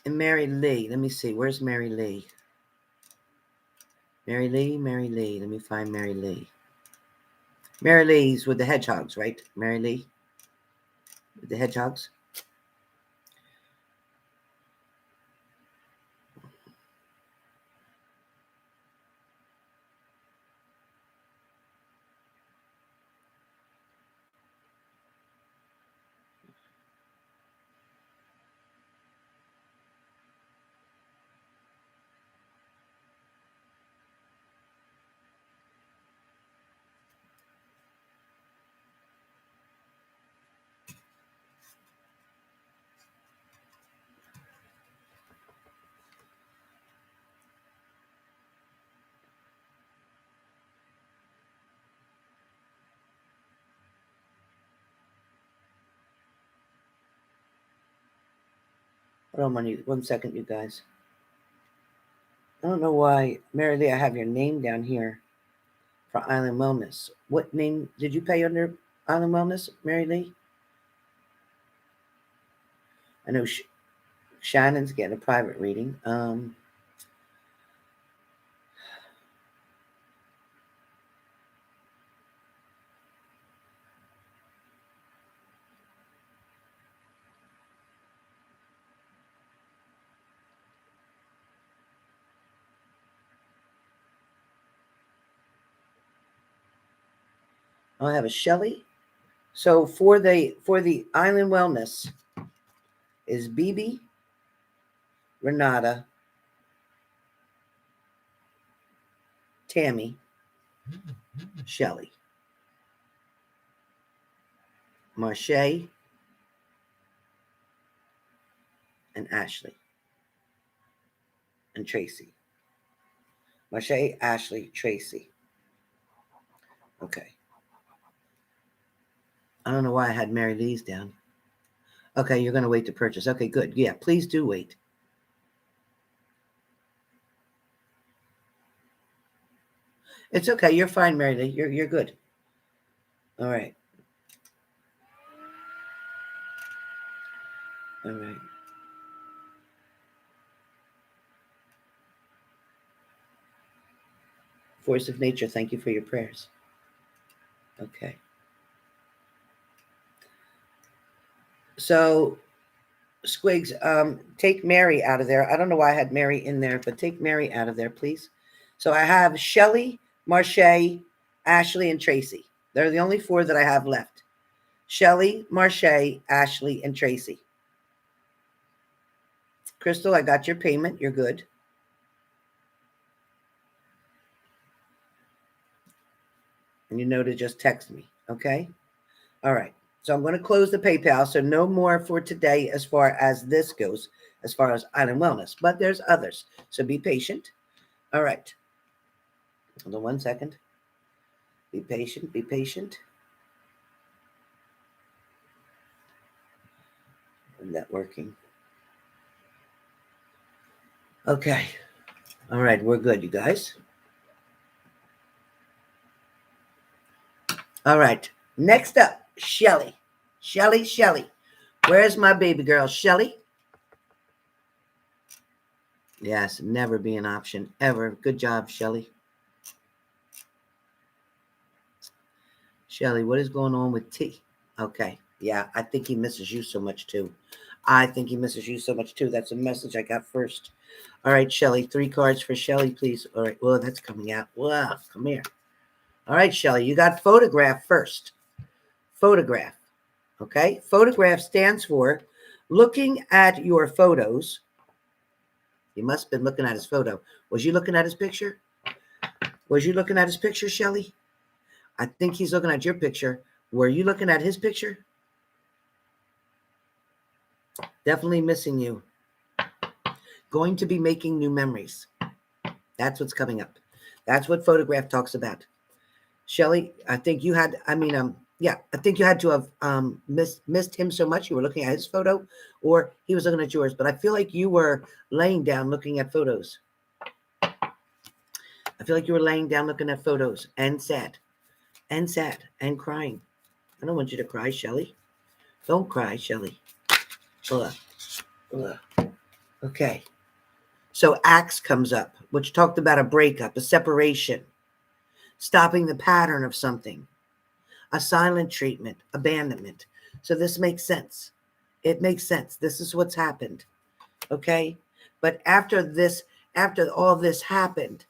And Mary Lee. Let me see. Where's Mary Lee? Mary Lee. Let me find Mary Lee. Mary Lee's with the hedgehogs, right? Mary Lee with the hedgehogs. Hold on 1 second, you guys. I don't know why, Mary Lee, I have your name down here for Island Wellness. What name did you pay under Island Wellness, Mary Lee? I know Shannon's getting a private reading. I have a Shelley. So for the Island Wellness is BB, Renata, Tammy, Shelley. Marche, and Ashley. And Tracy. Marche, Ashley, Tracy. Okay. I don't know why I had Mary Lee's down. Okay, you're going to wait to purchase. Okay, good. Yeah, please do wait. It's okay. You're fine, Mary Lee. You're good. All right. All right. Force of nature, thank you for your prayers. Okay. So, Squigs, take Mary out of there. I don't know why I had Mary in there, but take Mary out of there, please. So I have Shelly, Marche, Ashley, and Tracy. They're the only 4 that I have left. Shelly, Marche, Ashley, and Tracy. Crystal, I got your payment. You're good. And you know to just text me, okay? All right. So I'm going to close the PayPal. So no more for today as far as this goes, as far as Island Wellness. But there's others. So be patient. All right. Hold on 1 second. Be patient. Be patient. Isn't that working? Okay. All right. We're good, you guys. All right. Next up, Shelly. Shelly. Where's my baby girl? Shelly? Yes, never be an option, ever. Good job, Shelly. Shelly, what is going on with T? Okay. Yeah, I think he misses you so much, too. That's a message I got first. All right, Shelly, 3 cards for Shelly, please. All right. Well, that's coming out. Wow, come here. All right, Shelly, you got photograph first. Photograph. Okay. Photograph stands for looking at your photos. He must have been looking at his photo. Was you looking at his picture? Shelly? I think he's looking at your picture. Were you looking at his picture? Definitely missing you. Going to be making new memories. That's what's coming up. That's what photograph talks about. Shelly, I think you had, I think you had to have missed him so much. You were looking at his photo or he was looking at yours. But I feel like you were laying down looking at photos. I feel like you were laying down looking at photos and sad and crying. I don't want you to cry, Shelly. Don't cry, Shelly. Ugh. Okay. So Acts comes up, which talked about a breakup, a separation, stopping the pattern of something, a silent treatment, abandonment. So this makes sense. It makes sense. This is what's happened. Okay. But after all this happened,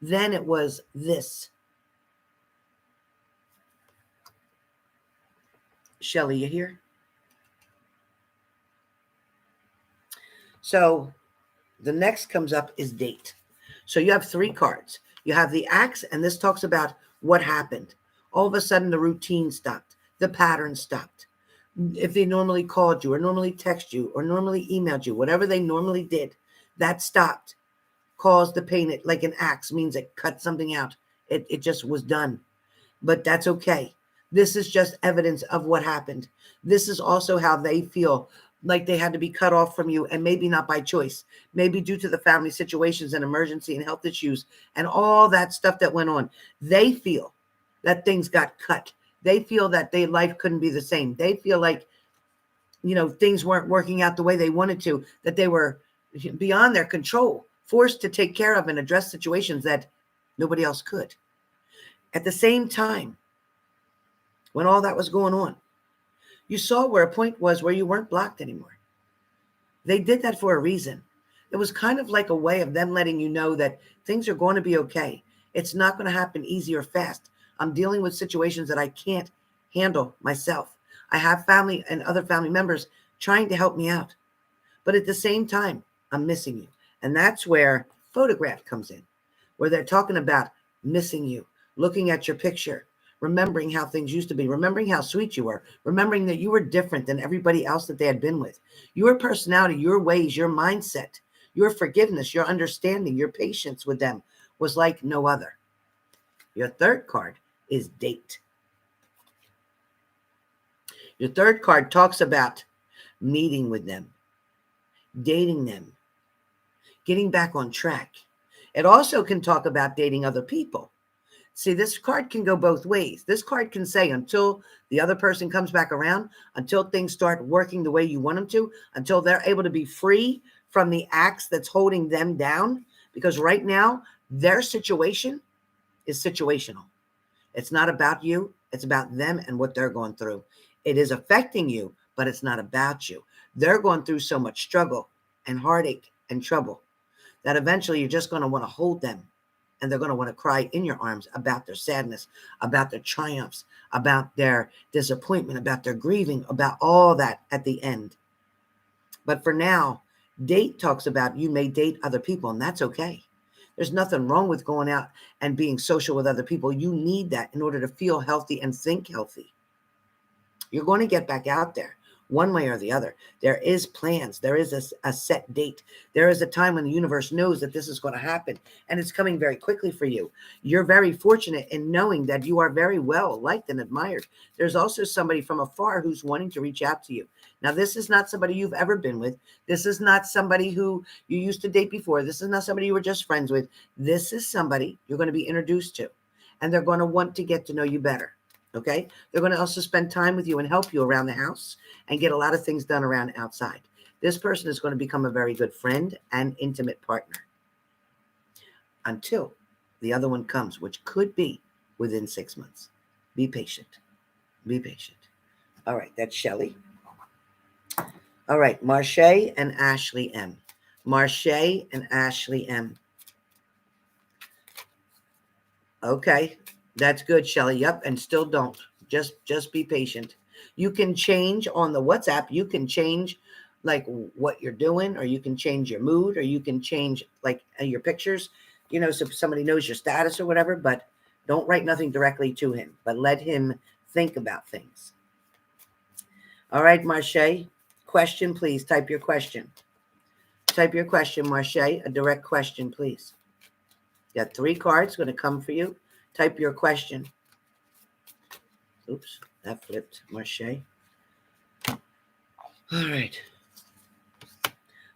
then it was this. Shelly, you here? So the next comes up is date. So you have 3 cards. You have the Axe, and this talks about what happened. All of a sudden, the routine stopped. The pattern stopped. If they normally called you or normally text you or normally emailed you, whatever they normally did, that stopped. Caused the pain. It, like an axe means it cut something out. It just was done. But that's okay. This is just evidence of what happened. This is also how they feel like they had to be cut off from you, and maybe not by choice, maybe due to the family situations and emergency and health issues and all that stuff that went on. They feel that things got cut. They feel that their life couldn't be the same. They feel like, things weren't working out the way they wanted to, that they were beyond their control, forced to take care of and address situations that nobody else could. At the same time, when all that was going on, you saw where a point was where you weren't blocked anymore. They did that for a reason. It was kind of like a way of them letting you know that things are going to be okay. It's not going to happen easy or fast. I'm dealing with situations that I can't handle myself. I have family and other family members trying to help me out. But at the same time, I'm missing you. And that's where photograph comes in, where they're talking about missing you, looking at your picture, remembering how things used to be, remembering how sweet you were, remembering that you were different than everybody else that they had been with. Your personality, your ways, your mindset, your forgiveness, your understanding, your patience with them was like no other. Your third card is date. Your third card talks about meeting with them, dating them, getting back on track. It also can talk about dating other people. See, this card can go both ways. This card can say until the other person comes back around, until things start working the way you want them to, until they're able to be free from the acts that's holding them down. Because right now, their situation is situational. It's not about you. It's about them and what they're going through. It is affecting you, but it's not about you. They're going through so much struggle and heartache and trouble that eventually you're just going to want to hold them. And they're going to want to cry in your arms about their sadness, about their triumphs, about their disappointment, about their grieving, about all that at the end. But for now, date talks about you may date other people, and that's okay. There's nothing wrong with going out and being social with other people. You need that in order to feel healthy and think healthy. You're going to get back out there one way or the other. There is plans. There is a set date. There is a time when the universe knows that this is going to happen, and it's coming very quickly for you. You're very fortunate in knowing that you are very well liked and admired. There's also somebody from afar who's wanting to reach out to you. Now, this is not somebody you've ever been with. This is not somebody who you used to date before. This is not somebody you were just friends with. This is somebody you're going to be introduced to, and they're going to want to get to know you better. Okay? They're going to also spend time with you and help you around the house and get a lot of things done around outside. This person is going to become a very good friend and intimate partner until the other one comes, which could be within 6 months. Be patient. Be patient. All right, that's Shelly. All right, Marche and Ashley M. Marche and Ashley M. Okay, that's good, Shelly. Yep, and still don't. Just be patient. You can change on the WhatsApp. You can change like what you're doing, or you can change your mood, or you can change like your pictures, so somebody knows your status or whatever, but don't write nothing directly to him, but let him think about things. All right, Marche, question, please. Type your question. Type your question, Marche, a direct question, please. You got 3 cards going to come for you. Type your question. Oops, that flipped, Marche. All right.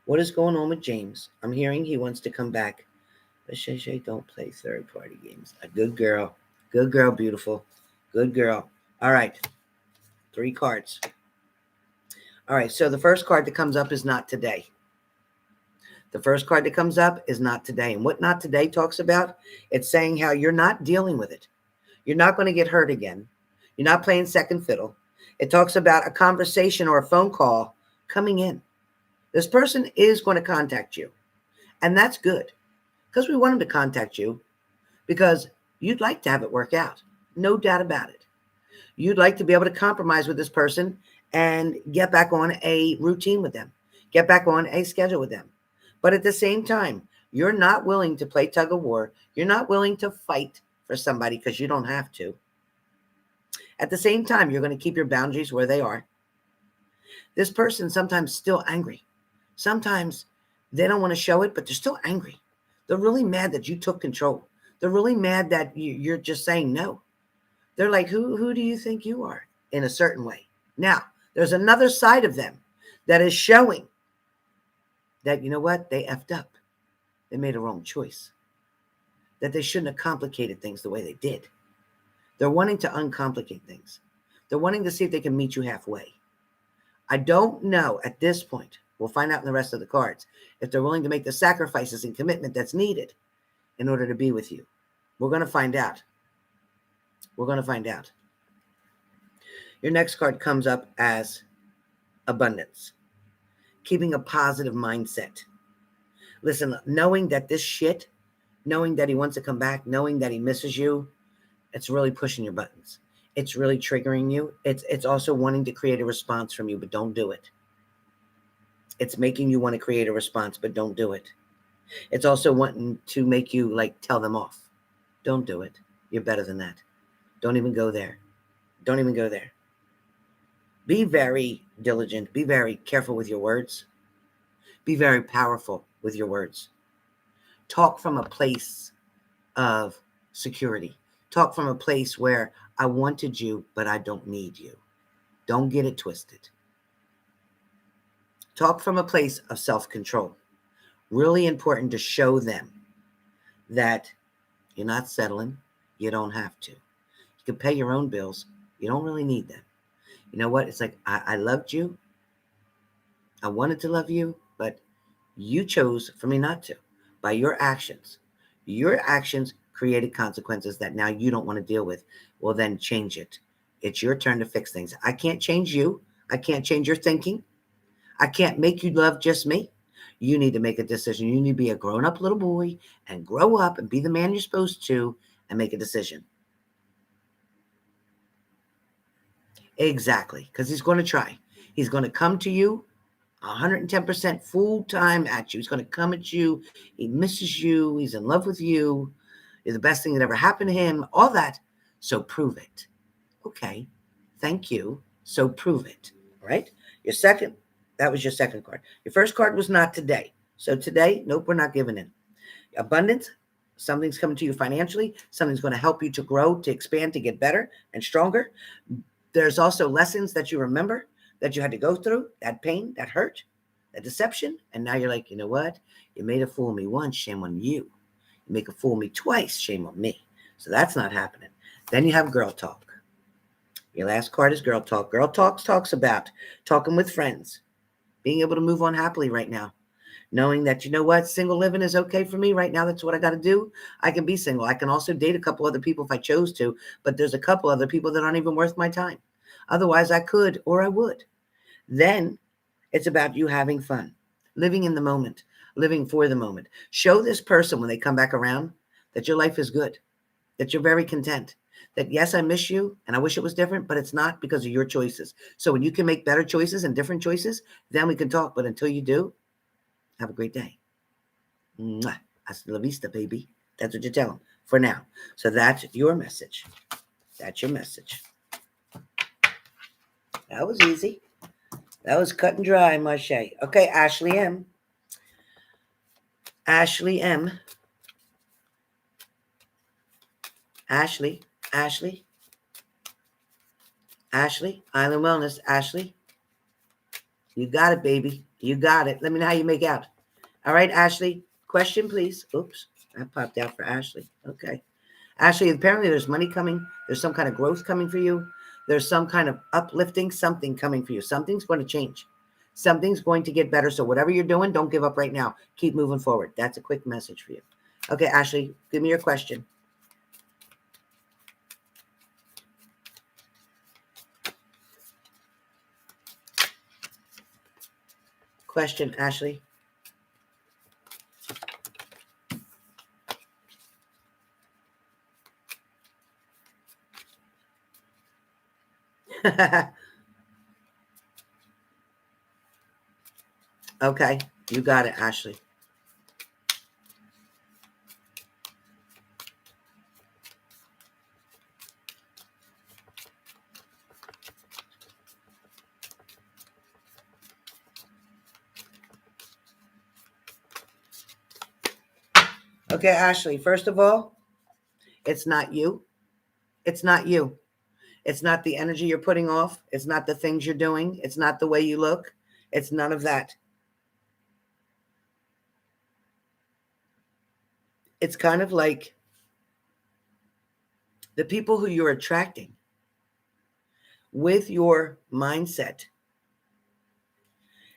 What is going on with James? I'm hearing he wants to come back. But Shay, don't play third-party games. A good girl. Good girl, beautiful. Good girl. All right. 3 cards. All right, so the first card that comes up is not today. The first card that comes up is not today. And what not today talks about, it's saying how you're not dealing with it. You're not going to get hurt again. You're not playing second fiddle. It talks about a conversation or a phone call coming in. This person is going to contact you. And that's good, because we want them to contact you because you'd like to have it work out. No doubt about it. You'd like to be able to compromise with this person and get back on a routine with them, get back on a schedule with them. But at the same time, you're not willing to play tug of war. You're not willing to fight for somebody because you don't have to. At the same time, you're going to keep your boundaries where they are. This person sometimes still angry. Sometimes they don't want to show it, but they're still angry. They're really mad that you took control. They're really mad that you're just saying no. They're like, who do you think you are, in a certain way? Now, there's another side of them that is showing that, you know what, they effed up. They made a wrong choice. That they shouldn't have complicated things the way they did. They're wanting to uncomplicate things. They're wanting to see if they can meet you halfway. I don't know at this point, we'll find out in the rest of the cards, if they're willing to make the sacrifices and commitment that's needed in order to be with you. We're going to find out. We're going to find out. Your next card comes up as abundance. Keeping a positive mindset. Listen, knowing that this shit, knowing that he wants to come back, knowing that he misses you, it's really pushing your buttons. It's really triggering you. It's also wanting to create a response from you, but don't do it. It's making you want to create a response, but don't do it. It's also wanting to make you tell them off. Don't do it. You're better than that. Don't even go there. Don't even go there. Be very diligent. Be very careful with your words. Be very powerful with your words. Talk from a place of security. Talk from a place where I wanted you, but I don't need you. Don't get it twisted. Talk from a place of self-control. Really important to show them that you're not settling. You don't have to. You can pay your own bills. You don't really need them. You know what? It's like, I loved you. I wanted to love you, but you chose for me not to. By your actions. Your actions created consequences that now you don't want to deal with. Well, then change it. It's your turn to fix things. I can't change you. I can't change your thinking. I can't make you love just me. You need to make a decision. You need to be a grown-up little boy and grow up and be the man you're supposed to and make a decision. Exactly, because he's going to try. He's going to come to you 110% full time at you. He's going to come at you. He misses you. He's in love with you. You're the best thing that ever happened to him. All that. So prove it. Okay. Thank you. So prove it. All right. That was your second card. Your first card was not today. So today, nope, we're not giving in. Abundance. Something's coming to you financially. Something's going to help you to grow, to expand, to get better and stronger. There's also lessons that you remember that you had to go through, that pain, that hurt, that deception. And now you're like, you know what? You made a fool of me once, shame on you. You make a fool of me twice, shame on me. So that's not happening. Then you have girl talk. Your last card is girl talk. Girl talks about talking with friends, being able to move on happily right now. Knowing that, you know what, single living is okay for me right now. That's what I got to do. I can be single. I can also date a couple other people if I chose to, but there's a couple other people that aren't even worth my time. Otherwise, I could or I would. Then it's about you having fun, living in the moment, living for the moment. Show this person when they come back around that your life is good, that you're very content, that yes, I miss you and I wish it was different, but it's not because of your choices. So when you can make better choices and different choices, then we can talk. But until you do, have a great day. Mwah. Hasta la vista, baby. That's what you tell them for now. So that's your message. That's your message. That was easy. That was cut and dry, Marche. Okay, Ashley M. Ashley M. Ashley. Island Wellness. Ashley. You got it, baby. You got it. Let me know how you make out. All right, Ashley. Question, please. Oops. I popped out for Ashley. Okay. Ashley, apparently there's money coming. There's some kind of growth coming for you. There's some kind of uplifting, something coming for you. Something's going to change. Something's going to get better. So whatever you're doing, don't give up right now. Keep moving forward. That's a quick message for you. Okay, Ashley, give me your question. Question, Ashley. Okay, you got it, Ashley. Okay, Ashley, first of all, it's not you. It's not you. It's not the energy you're putting off. It's not the things you're doing. It's not the way you look. It's none of that. It's kind of like the people who you're attracting with your mindset.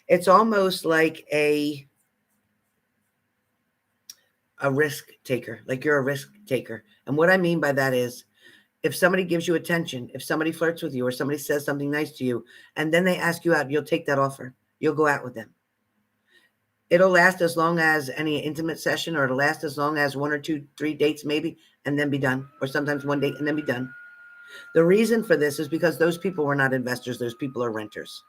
It's almost like a risk taker, like you're a risk taker. And what I mean by that is if somebody gives you attention, if somebody flirts with you or somebody says something nice to you, and then they ask you out, you'll take that offer. You'll go out with them. It'll last as long as any intimate session, or it'll last as long as 1 or 2, 3 dates maybe, and then be done. Or sometimes 1 date and then be done. The reason for this is because those people were not investors. Those people are renters.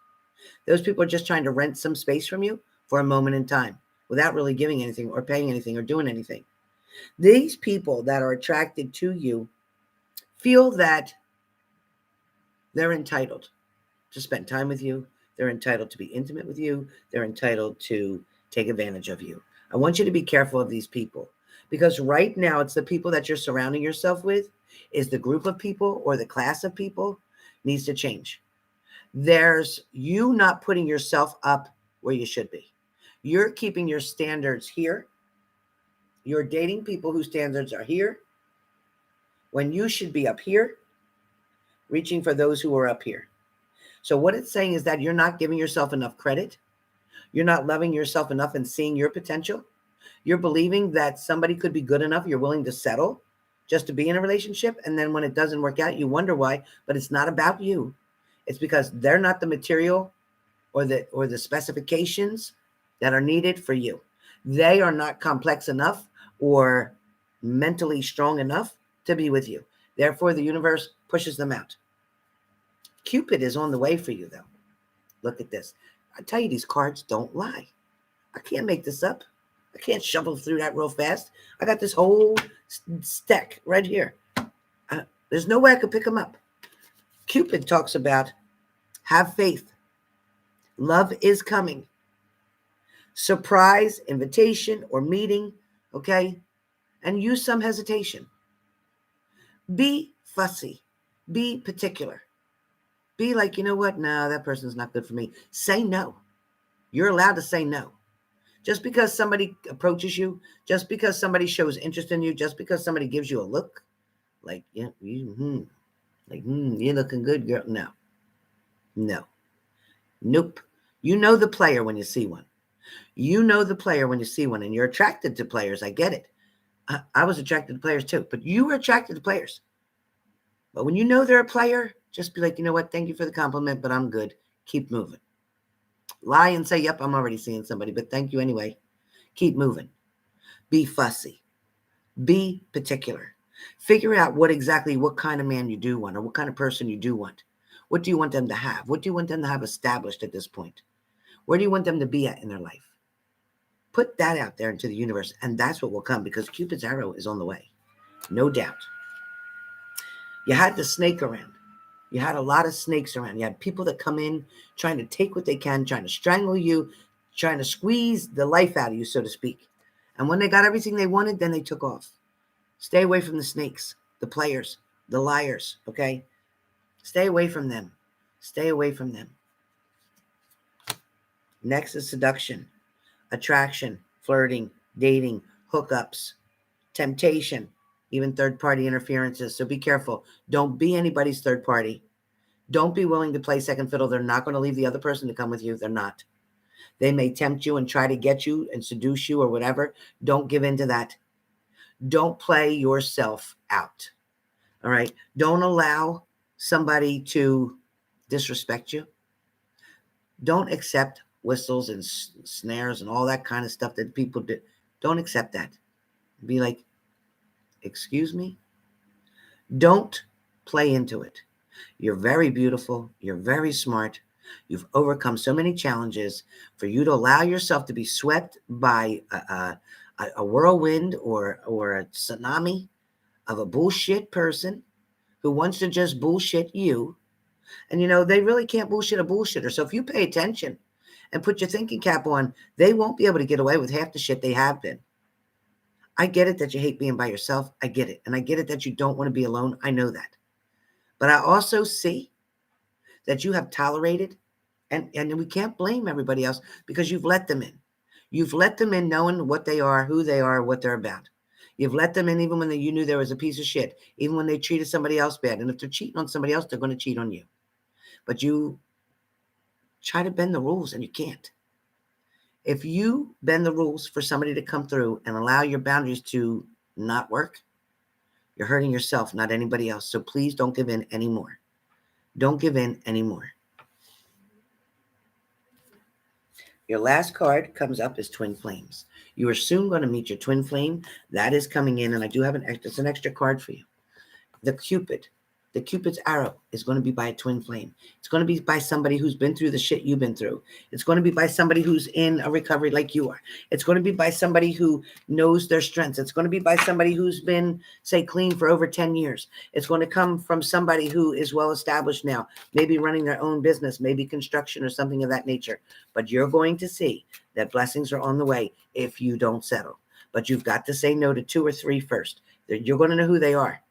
Those people are just trying to rent some space from you for a moment in time without really giving anything or paying anything or doing anything. These people that are attracted to you feel that they're entitled to spend time with you. They're entitled to be intimate with you. They're entitled to take advantage of you. I want you to be careful of these people, because right now it's the people that you're surrounding yourself with, is the group of people or the class of people needs to change. There's you not putting yourself up where you should be. You're keeping your standards here. You're dating people whose standards are here when you should be up here, reaching for those who are up here. So what it's saying is that you're not giving yourself enough credit. You're not loving yourself enough and seeing your potential. You're believing that somebody could be good enough. You're willing to settle just to be in a relationship. And then when it doesn't work out, you wonder why, but it's not about you. It's because they're not the material or the specifications that are needed for you. They are not complex enough or mentally strong enough to be with you. Therefore, the universe pushes them out. Cupid is on the way for you, though. Look at this. I tell you, these cards don't lie. I can't make this up. I can't shovel through that real fast. I got this whole stack right here. There's no way I could pick them up. Cupid talks about have faith. Love is coming. Surprise, invitation, or meeting, okay? And use some hesitation. Be fussy. Be particular. Be like, you know what? No, that person's not good for me. Say no. You're allowed to say no. Just because somebody approaches you, just because somebody shows interest in you, just because somebody gives you a look, like, yeah, you're looking good, girl. No. Nope. You know the player when you see one. You know the player when you see one, and you're attracted to players. I get it. I was attracted to players too, but you were attracted to players. But when you know they're a player, just be like, you know what? Thank you for the compliment, but I'm good. Keep moving. Lie and say, yep, I'm already seeing somebody, but thank you anyway. Keep moving. Be fussy. Be particular. Figure out what kind of man you do want, or what kind of person you do want. What do you want them to have? What do you want them to have established at this point? Where do you want them to be at in their life? Put that out there into the universe, and that's what will come, because Cupid's arrow is on the way. No doubt. You had the snake around. You had a lot of snakes around. You had people that come in trying to take what they can, trying to strangle you, trying to squeeze the life out of you, so to speak. And when they got everything they wanted, then they took off. Stay away from the snakes, the players, the liars, okay? Stay away from them. Stay away from them. Next is seduction, attraction, flirting, dating, hookups, temptation, even third-party interferences. So be careful. Don't be anybody's third party. Don't be willing to play second fiddle. They're not going to leave the other person to come with you. They're not. They may tempt you and try to get you and seduce you or whatever. Don't give in to that. Don't play yourself out. All right? Don't allow somebody to disrespect you. Don't accept whistles and snares and all that kind of stuff that people do. Don't accept that. Be like, excuse me? Don't play into it. You're very beautiful. You're very smart. You've overcome so many challenges. For you to allow yourself to be swept by a whirlwind or a tsunami of a bullshit person who wants to just bullshit you. And, they really can't bullshit a bullshitter. So if you pay attention and put your thinking cap on, they won't be able to get away with half the shit they have been. I get it that you hate being by yourself. I get it. And I get it that you don't want to be alone. I know that. But I also see that you have tolerated, and we can't blame everybody else, because you've let them in. You've let them in knowing what they are, who they are, what they're about. You've let them in even when you knew there was a piece of shit, even when they treated somebody else bad. And if they're cheating on somebody else, they're going to cheat on you. But you try to bend the rules, and you can't. If you bend the rules for somebody to come through and allow your boundaries to not work, you're hurting yourself, not anybody else. So please don't give in anymore. Don't give in anymore. Your last card comes up is Twin Flames. You are soon going to meet your twin flame. That is coming in, and I do have it's an extra card for you. The Cupid. The Cupid's arrow is going to be by a twin flame. It's going to be by somebody who's been through the shit you've been through. It's going to be by somebody who's in a recovery like you are. It's going to be by somebody who knows their strengths. It's going to be by somebody who's been, say, clean for over 10 years. It's going to come from somebody who is well established now, maybe running their own business, maybe construction or something of that nature. But you're going to see that blessings are on the way if you don't settle. But you've got to say no to 2 or 3 first. You're going to know who they are.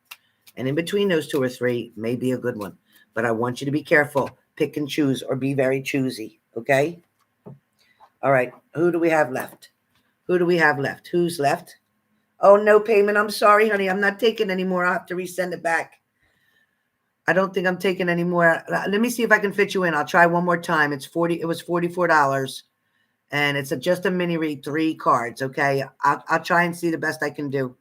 And in between those 2 or 3 may be a good one. But I want you to be careful. Pick and choose or be very choosy. Okay? All right. Who do we have left? Who do we have left? Who's left? Oh, no payment. I'm sorry, honey. I'm not taking any more. I'll have to resend it back. I don't think I'm taking any more. Let me see if I can fit you in. I'll try one more time. It was $44. And it's just a mini read, 3 cards. Okay? I'll try and see the best I can do.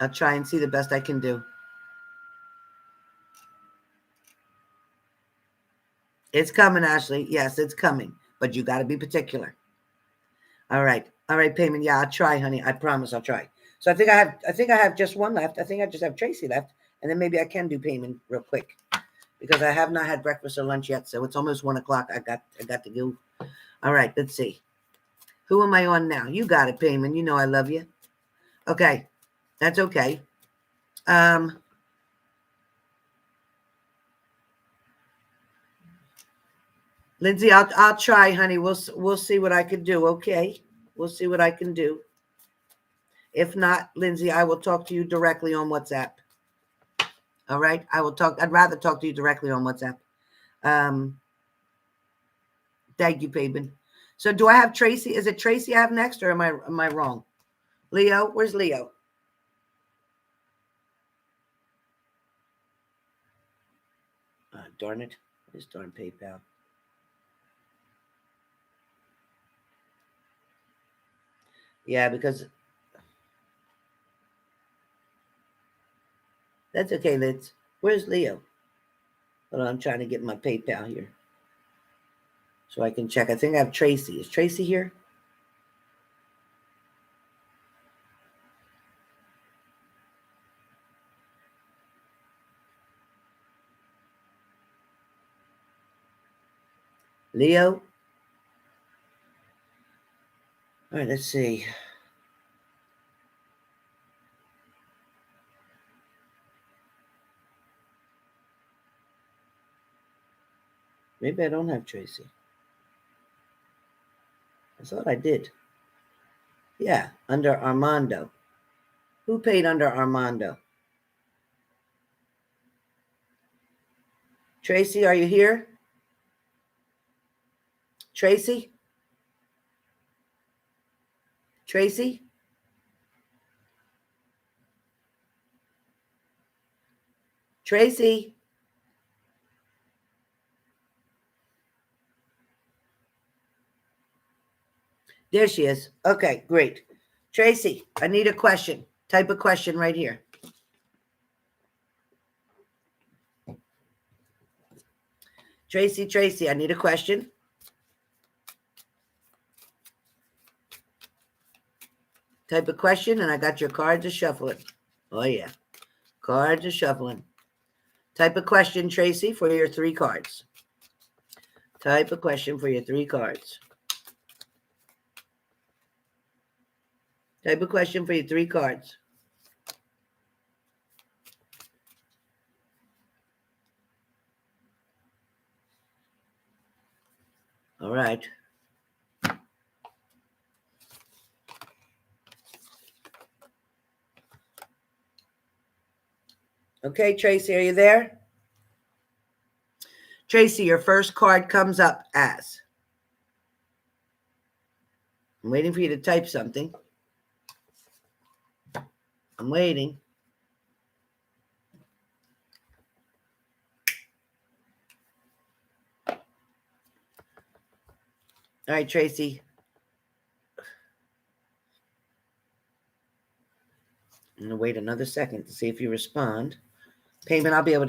I'll try and see the best I can do. It's coming, Ashley. Yes, it's coming. But you got to be particular. All right. All right, payment. Yeah, I'll try, honey. I promise I'll try. So I think I have just one left. I think I just have Tracy left. And then maybe I can do payment real quick. Because I have not had breakfast or lunch yet. So it's almost 1 o'clock. I got to go. All right, let's see. Who am I on now? You got it, payment. You know I love you. Okay. That's okay. Lindsay, I'll try, honey. We'll see what I can do. Okay, we'll see what I can do. If not, Lindsay, I will talk to you directly on WhatsApp. All right, I'd rather talk to you directly on WhatsApp. Thank you, Payman. So, do I have Tracy? Is it Tracy I have next, or am I wrong? Leo, where's Leo? Darn it! This darn PayPal. Yeah, because that's okay, Liz. Where's Leo? Hold on, I'm trying to get my PayPal here so I can check. I think I have Tracy. Is Tracy here? Leo? All right, let's see. Maybe I don't have Tracy. I thought I did. Yeah, under Armando. Who paid under Armando? Tracy, are you here? Tracy? Tracy? Tracy? There she is. Okay, great. Tracy, I need a question. Type a question right here. Tracy, I need a question. Type a question, and I got your cards are shuffling. Oh, yeah. Cards are shuffling. Type a question, Tracy, for your 3 cards. Type a question for your 3 cards. Type a question for your 3 cards. All right. Okay, Tracy, are you there? Tracy, your first card comes up as. I'm waiting for you to type something. I'm waiting. All right, Tracy. I'm gonna wait another second to see if you respond. Payment, I'll be able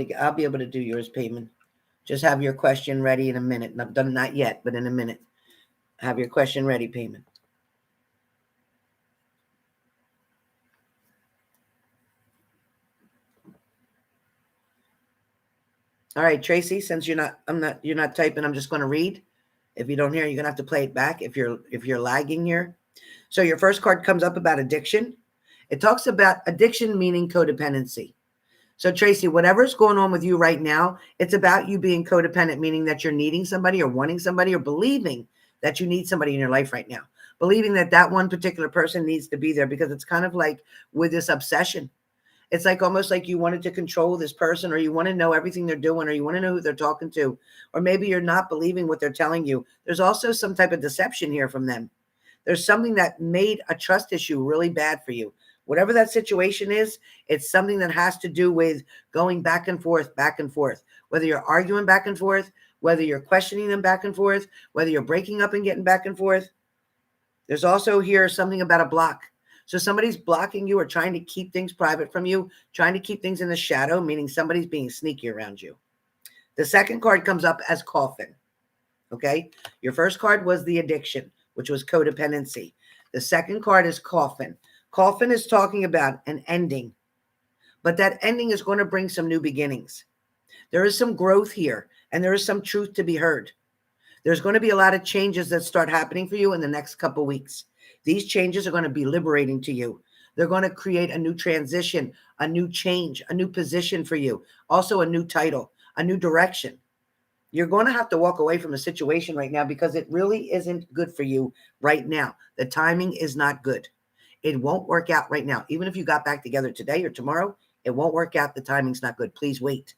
to do yours, Payment. Just have your question ready in a minute. Not yet, but in a minute. Have your question ready, Payment. All right, Tracy, since you're not typing, I'm just going to read. If you don't hear, you're going to have to play it back if you're lagging here. So your first card comes up about addiction. It talks about addiction meaning codependency. So Tracy, whatever's going on with you right now, it's about you being codependent, meaning that you're needing somebody or wanting somebody or believing that you need somebody in your life right now. Believing that that one particular person needs to be there, because it's kind of like with this obsession. It's like almost like you wanted to control this person, or you want to know everything they're doing, or you want to know who they're talking to, or maybe you're not believing what they're telling you. There's also some type of deception here from them. There's something that made a trust issue really bad for you. Whatever that situation is, it's something that has to do with going back and forth, whether you're arguing back and forth, whether you're questioning them back and forth, whether you're breaking up and getting back and forth. There's also here something about a block. So somebody's blocking you or trying to keep things private from you, trying to keep things in the shadow, meaning somebody's being sneaky around you. The second card comes up as coffin. Okay. Your first card was the addiction, which was codependency. The second card is coffin. Coffin is talking about an ending, but that ending is going to bring some new beginnings. There is some growth here, and there is some truth to be heard. There's going to be a lot of changes that start happening for you in the next couple weeks. These changes are going to be liberating to you. They're going to create a new transition, a new change, a new position for you. Also a new title, a new direction. You're going to have to walk away from a situation right now because it really isn't good for you right now. The timing is not good. It won't work out right now. Even if you got back together today or tomorrow, it won't work out. The timing's not good. Please wait.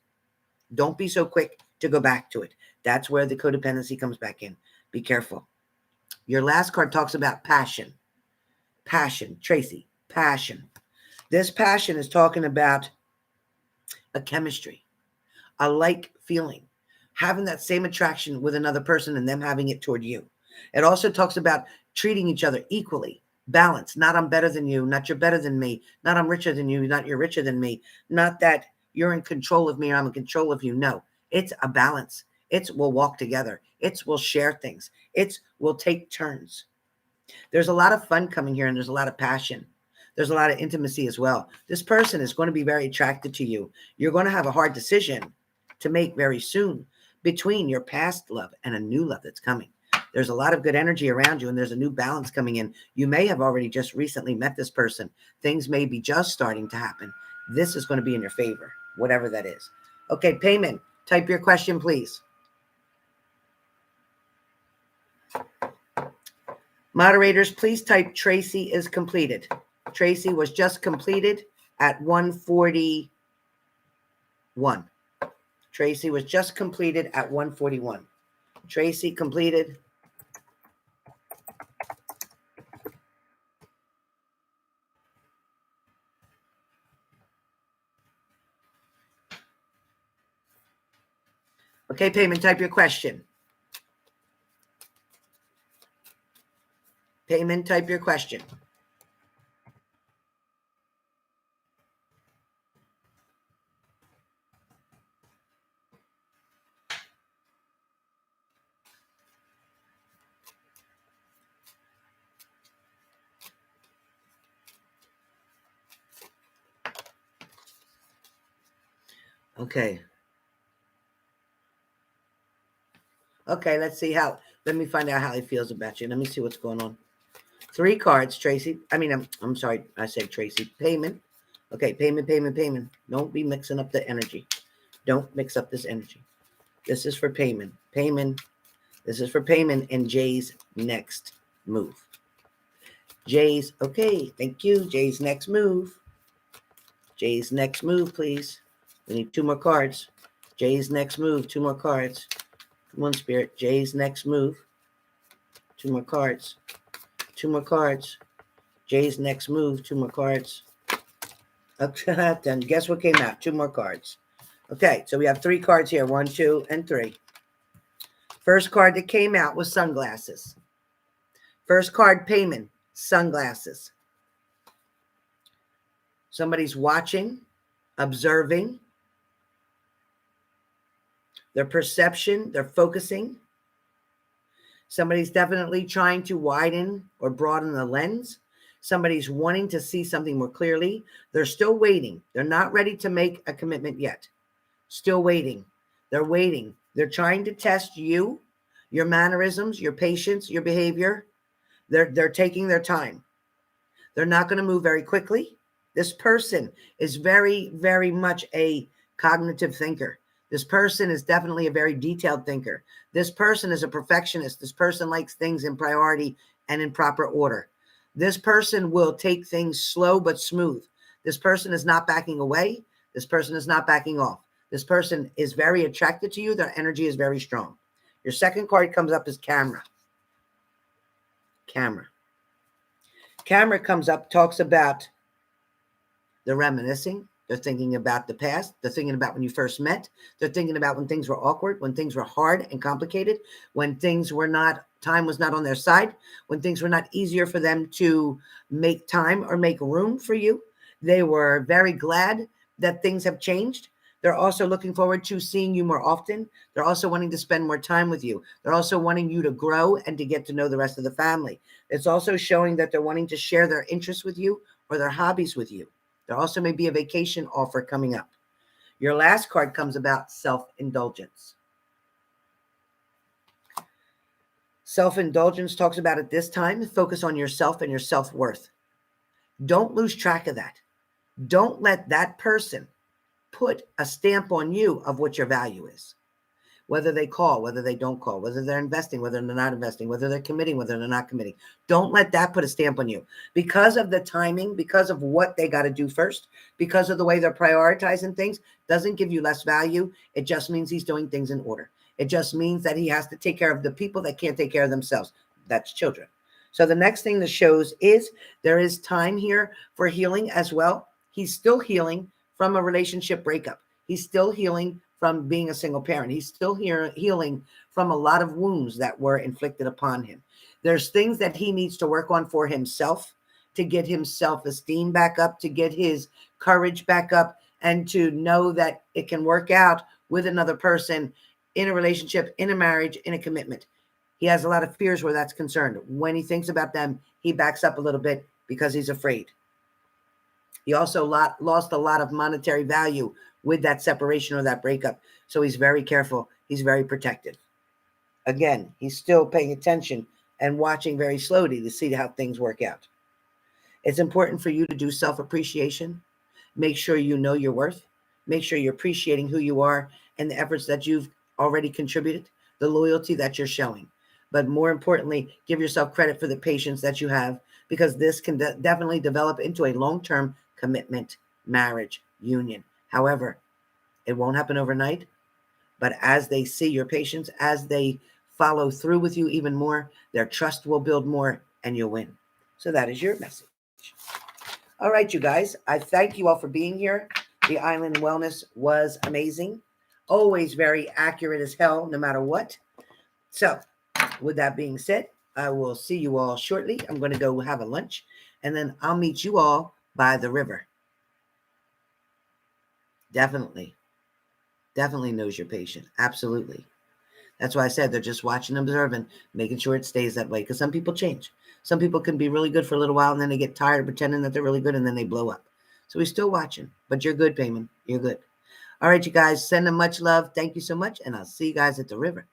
Don't be so quick to go back to it. That's where the codependency comes back in. Be careful. Your last card talks about passion. Passion, Tracy, passion. This passion is talking about a chemistry, a like feeling, having that same attraction with another person and them having it toward you. It also talks about treating each other equally, balance. Not I'm better than you, not you're better than me, not I'm richer than you, not you're richer than me, not that you're in control of me or I'm in control of you. No, it's a balance. It's we'll walk together. It's we'll share things. It's we'll take turns. There's a lot of fun coming here, and there's a lot of passion. There's a lot of intimacy as well. This person is going to be very attracted to you. You're going to have a hard decision to make very soon between your past love and a new love that's coming. There's a lot of good energy around you, and there's a new balance coming in. You may have already just recently met this person. Things may be just starting to happen. This is going to be in your favor, whatever that is. Okay, payment. Type your question, please. Moderators, please type Tracy is completed. Tracy was just completed at 1:41. Tracy was just completed at 1:41. Tracy completed. Okay, payment, type your question. Payment, type your question. Okay. Okay, let's see how. Let me find out how he feels about you. Let me see what's going on. 3 cards, Tracy. I'm sorry. I said Tracy. Payment. Okay, payment. Don't be mixing up the energy. Don't mix up this energy. This is for payment. This is for payment and Jay's next move. Jay's, okay, thank you. Jay's next move. Jay's next move, please. We need 2 more cards. Jay's next move, 2 more cards. Come on, Spirit. Jay's next move. 2 more cards. 2 more cards. Jay's next move, 2 more cards. Okay, then guess what came out? 2 more cards. Okay, so we have 3 cards here. 1, 2, and 3. First card that came out was sunglasses. First card, payment, sunglasses. Somebody's watching, observing. Their perception, they're focusing. Somebody's definitely trying to widen or broaden the lens. Somebody's wanting to see something more clearly. They're still waiting. They're not ready to make a commitment yet. Still waiting. They're waiting. They're trying to test you, your mannerisms, your patience, your behavior. They're taking their time. They're not going to move very quickly. This person is very, very much a cognitive thinker. This person is definitely a very detailed thinker. This person is a perfectionist. This person likes things in priority and in proper order. This person will take things slow but smooth. This person is not backing away. This person is not backing off. This person is very attracted to you. Their energy is very strong. Your second card comes up as camera. Camera. Camera comes up, talks about the reminiscing. They're thinking about the past. They're thinking about when you first met. They're thinking about when things were awkward, when things were hard and complicated, when things were not, time was not on their side, when things were not easier for them to make time or make room for you. They were very glad that things have changed. They're also looking forward to seeing you more often. They're also wanting to spend more time with you. They're also wanting you to grow and to get to know the rest of the family. It's also showing that they're wanting to share their interests with you or their hobbies with you. There also may be a vacation offer coming up. Your last card comes about self-indulgence. Self-indulgence talks about at this time, focus on yourself and your self-worth. Don't lose track of that. Don't let that person put a stamp on you of what your value is. Whether they call, whether they don't call, whether they're investing, whether they're not investing, whether they're committing, whether they're not committing. Don't let that put a stamp on you. Because of the timing, because of what they got to do first, because of the way they're prioritizing things, doesn't give you less value. It just means he's doing things in order. It just means that he has to take care of the people that can't take care of themselves. That's children. So the next thing that shows is there is time here for healing as well. He's still healing from a relationship breakup. He's still healing from being a single parent. He's still healing from a lot of wounds that were inflicted upon him. There's things that he needs to work on for himself to get his self-esteem back up, to get his courage back up, and to know that it can work out with another person in a relationship, in a marriage, in a commitment. He has a lot of fears where that's concerned. When he thinks about them, he backs up a little bit because he's afraid. He also lost a lot of monetary value with that separation or that breakup. So he's very careful. He's very protective. Again, he's still paying attention and watching very slowly to see how things work out. It's important for you to do self-appreciation. Make sure you know your worth. Make sure you're appreciating who you are and the efforts that you've already contributed, the loyalty that you're showing. But more importantly, give yourself credit for the patience that you have, because this can definitely develop into a long-term commitment, marriage, union. However, it won't happen overnight, but as they see your patience, as they follow through with you even more, their trust will build more and you'll win. So that is your message. All right, you guys, I thank you all for being here. The Island Wellness was amazing. Always very accurate as hell, no matter what. So with that being said, I will see you all shortly. I'm going to go have a lunch, and then I'll meet you all by the river. Definitely knows your patient. Absolutely. That's why I said they're just watching, observing, making sure it stays that way. Because some people change. Some people can be really good for a little while, and then they get tired of pretending that they're really good, and then they blow up. So we're still watching. But you're good, Payman. You're good. All right, you guys. Send them much love. Thank you so much, and I'll see you guys at the river.